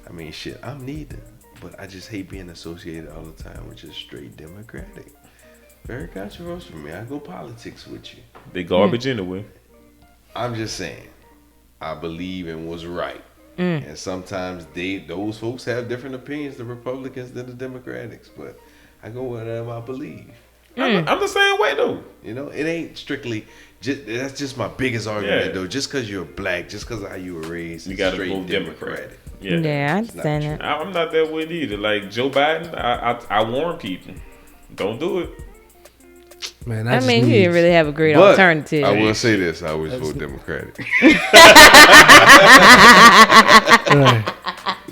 I mean, shit, I'm neither, but I just hate being associated all the time with just straight Democratic. Very controversial for me. I go politics with you. They garbage anyway. I'm just saying, I believe in what's right. And sometimes those folks have different opinions, the Republicans than the Democrats, but I go with whatever I believe. I'm the same way though. It ain't strictly. That's just my biggest argument though. Just because you're black, just because of how you were raised, You it's gotta straight vote Democratic. Democrat. Yeah, I understand that. I'm not that way either. Like Joe Biden, I warn people, don't do it. Man, I mean, you didn't really have a great But alternative. I will say this: I always vote Democratic.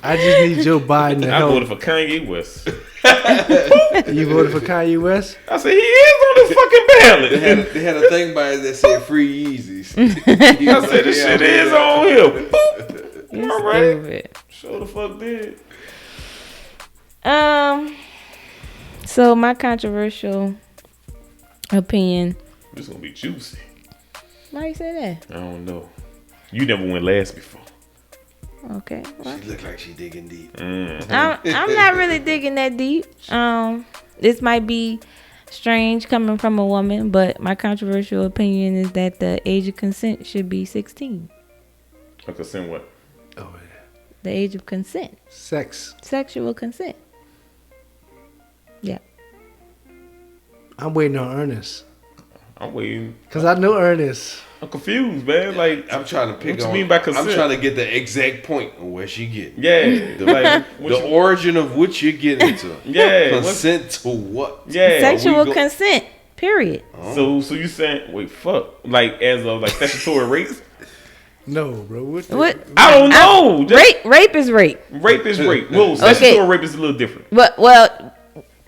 I just need Joe Biden to I help. voted for Kanye West. You voted for Kanye West? I said he is on this fucking ballot. They had a thing by it that said free Yeezys. I said this shit is on here. Boop. You All right. stupid. Sure the fuck did. So my controversial opinion. This gonna be juicy. Why you say that? I don't know. You never went last before. Okay. Well, She look like she digging deep. I'm not really digging that deep. This might be strange coming from a woman, but my controversial opinion is that the age of consent should be 16. A consent what? Oh yeah. The age of consent. Sex. Sexual consent. Yeah. I'm waiting on Ernest. I'm waiting. Cause I know Ernest. I'm confused, man. Like, I'm trying to pick what on. you mean by consent? I'm trying to get the exact point of where she getting. yeah, like The origin of what you're getting to. Yeah, Consent to what? yeah. Sexual go- consent. Period. So you saying wait, fuck, like as of like statutory rape? No, bro. What? I don't know. Just- Rape is rape. Rape is rape. Well, Okay. statutory rape is a little different. But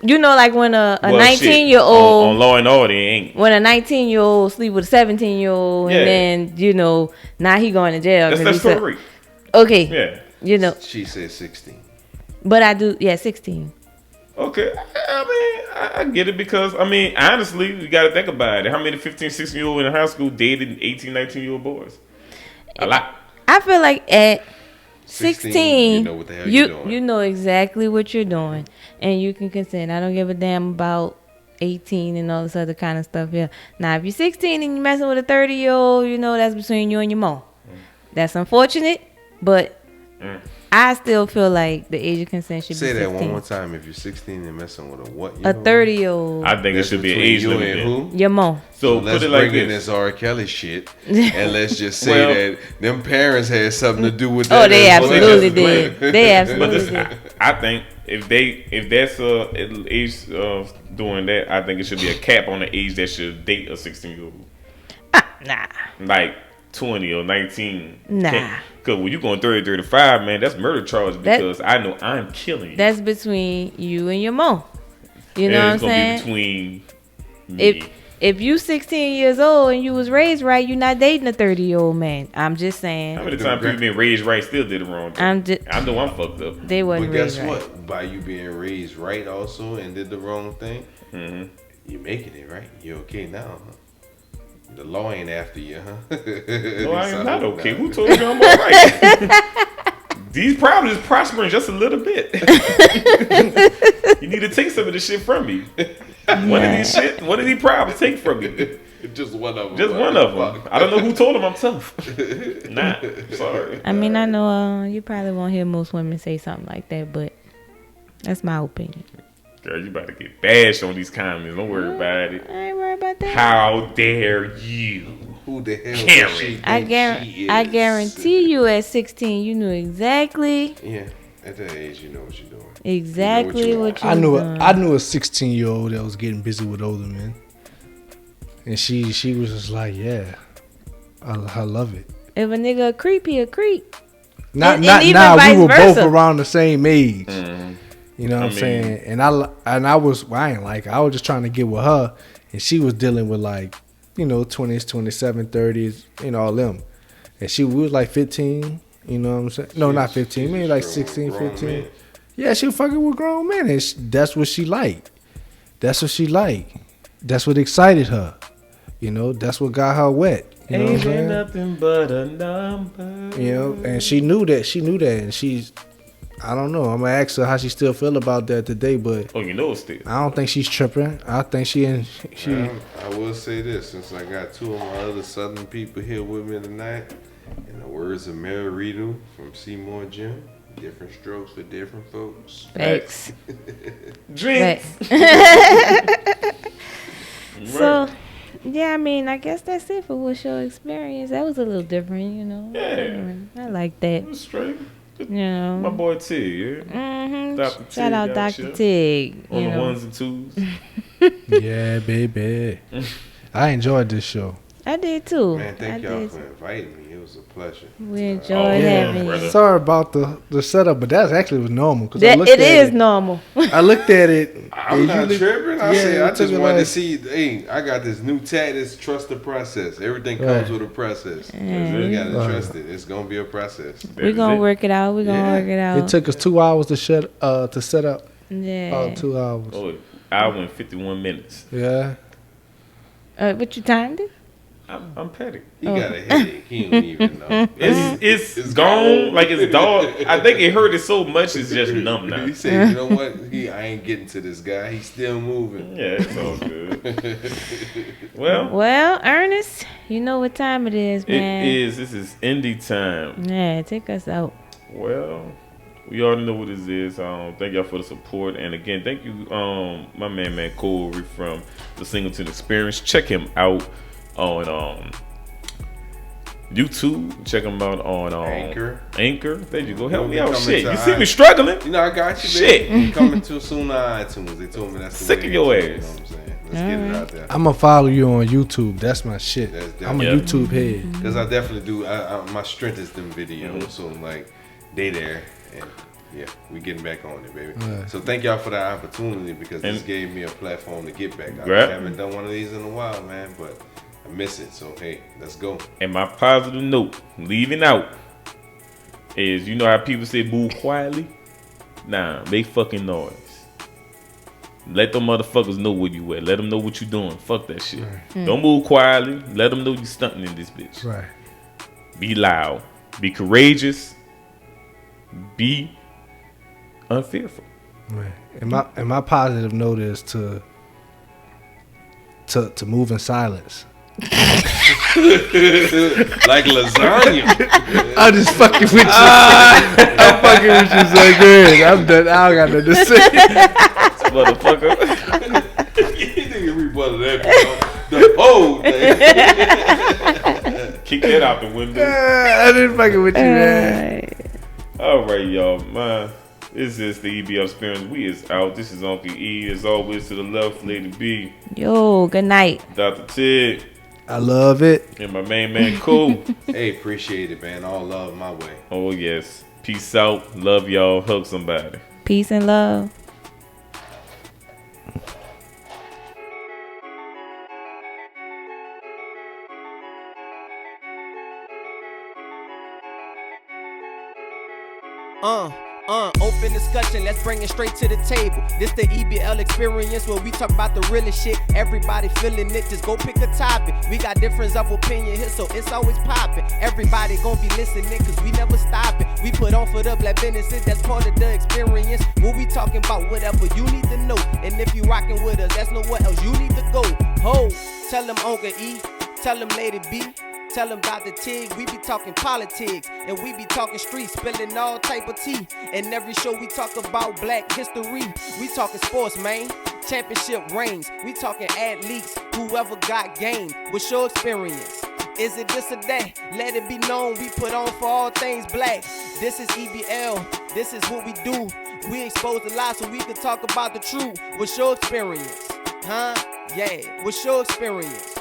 you know, like when a Well, shit, 19-year-old on Law and Order, it ain't. when a 19-year-old sleep with a 17-year-old, Yeah. and then now he going to jail. That's 'cause he statutory said- rape. Okay. Yeah. She said 16. But I do. Yeah, 16. Okay. I mean, I get it because I mean, honestly, you got to think about it. How many 15, 16-year-old in high school dated 18, 19-year-old boys? A lot. I feel like at 16, 16, you know what the hell you're doing. you know exactly what you're doing, and you can consent. I don't give a damn about 18 and all this other kind of stuff. Yeah. Now, if you're 16 and you're messing with a 30-year-old, you know that's between you and your mom. That's unfortunate, but I still feel like the age of consent should Say be 16. that one more time. If you're 16 and messing with a what? A 30-year-old, I think it should be an age you limit. and then. who? your mom. So Let's put it like bring in this. this R. Kelly shit, and let's just say Well- that them parents had something to do with that. Oh, they as well. absolutely Well, did. They But absolutely this, did. I think if that's age of doing that, I think it should be a cap on the age that should date a 16-year-old, Nah. like 20 or 19. Nah. Because when you going 30, 35, man, that's murder charge That- because I know I'm killing you. That's between you and your mom. You And know what I'm it's gonna saying? be between me. If you 16 years old and you was raised right, you're not dating a 30-year-old man. I'm just saying. How many times people been raised right still did it wrong? I'm just. I know I'm fucked up. They wasn't But guess raised right. what? By you being raised right also and did the wrong thing, you're making it right. You're okay now, huh? The law ain't after you, huh? No, I am not okay. Who told you I'm all right? These problems is prospering just a little bit. You need to take some of this shit from me. One of these problems take from me. Just one of them. Just one of them. I don't know who told him I'm tough. Nah, sorry. I mean, I know you probably won't hear most women say something like that, but that's my opinion. Girl, you about to get bashed on these comments. Don't worry about it. I ain't worried about that. How dare you? Who the hell Karen. does she think she is? I guarantee you at 16, you knew exactly Yeah, at that age, you know what you're doing. exactly what you I knew doing. I knew a 16-year-old that was getting busy with older men, and she was just like, yeah, I love it. If a nigga a creep, he a creep. Not And not even now. vice We were both versa. around the same age. Mm-hmm. You know what I'm mean- saying? And I was I ain't like I was just trying to get with her, and she was dealing with like 20s, 27, 30s, all them, and we was like 15. You know what I'm saying? No, not 15. Maybe like 16, Grown 15. man. Yeah, she was fucking with grown men, and that's what she liked. That's what she liked. That's what excited her. That's what got her wet. You know what I'm Ain't saying? nothing but a number. And she knew that. And she's, I don't know. I'm gonna ask her how she still feel about that today, but Oh, you know it's still. I don't think she's tripping. I think she. I will say this, since I got two of my other Southern people here with me tonight, in the words of Mary Rideau from Seymour Jim, different strokes for different folks. Facts. Drink. So, yeah, I mean, I guess that's it for what's your experience. That was a little different, Yeah. I like that. It was straight. My My boy T, yeah. Shout Dr. Tig out out Dr. here. Tig. On You the know. ones and twos. Yeah, baby. I enjoyed this show. I did too. Man, thank I y'all did. for inviting me. It was a pleasure. We Oh, enjoyed yeah, having brother. you. Sorry about the setup, but that actually was normal. Cause I That, looked it at is normal. I looked at it. I'm and not you look- tripping. I yeah, said you I took just it wanted to like- see. Hey, I got this new tag. This trust the process. Everything comes Right. with a process. Mm. You gotta Right. trust it. It's gonna be a process. We're going to work it out. We're going to Yeah. work it out. It took us 2 hours to set up. Yeah. 2 hours. Oh, hour and 51 minutes. Yeah. But you timed it? I'm petty. He got a headache. He don't even know. It's gone. Like it's dog. I think it hurt it so much. It's just numb now. He said, you know what? I ain't getting to this guy. He's still moving. Yeah, it's all good. Well, Ernest, you know what time it is, man. it is. This is indie time. Yeah, take us out. Well, we already know what this is. Thank y'all for the support, and again, thank you, my man Corey from the Singleton Experience. Check him out on YouTube. Check him out on Anchor. There you go. Help We'll me be out. coming Shit, to you see me struggling? You know, I got you, Shit. baby. Coming too soon on iTunes. They told me that's the Sick way of your it is, ass. You know what I'm saying? Let's get it out there. I'm gonna follow you on YouTube. That's my shit. I'm a Yeah. YouTube head. Because I definitely do. My strength is them videos. So I'm like, they there. And yeah, we getting back on it, baby. Right. So thank y'all for the opportunity because this And- gave me a platform to get back. I Grab- haven't done one of these in a while, man, but I miss it. So hey, let's go. And my positive note, leaving out, is you know how people say move quietly? Nah, make fucking noise. Let them motherfuckers know where you at. Let them know what you doing. Fuck that shit. Don't move quietly. Let them know you stunting in this bitch. Right. Be loud. Be courageous. Be unfearful. Right. And my positive note is to move in silence. Like lasagna. I'm just fucking with you. I'm fucking with you so good. I'm done. I don't got nothing to say. Motherfucker. You nigga rebutted that. The whole thing. Kick that out the window. I didn't fucking with you, man. All right, y'all. This is the EBL Experience. We is out. This is Uncle E. As always, to the left, Lady B. Yo, good night. Dr. Ted. I love it. And my main man, Cool. Hey, appreciate it, man. All love my way. Oh, yes. Peace out. Love y'all. Hug somebody. Peace and love. Open discussion, let's bring it straight to the table. This the EBL Experience where we talk about the realest shit. Everybody feeling it, just go pick a topic. We got difference of opinion here, so it's always popping. Everybody gon' be listening, cause we never stopping. We put on for the black businesses, that's part of the experience. When we talking about whatever you need to know. And if you rockin' with us, that's nowhere else you need to go. Ho, tell them Uncle E, tell them Lady B. Tell them Dr. Tig, we be talking politics, and we be talking streets, spilling all type of tea. And every show we talk about black history. We talking sports, man, championship rings. We talking athletes, whoever got game. What's your experience? Is it this or that? Let it be known, we put on for all things black. This is EBL, this is what we do. We expose the lies so we can talk about the truth. What's your experience? Huh? Yeah, what's your experience?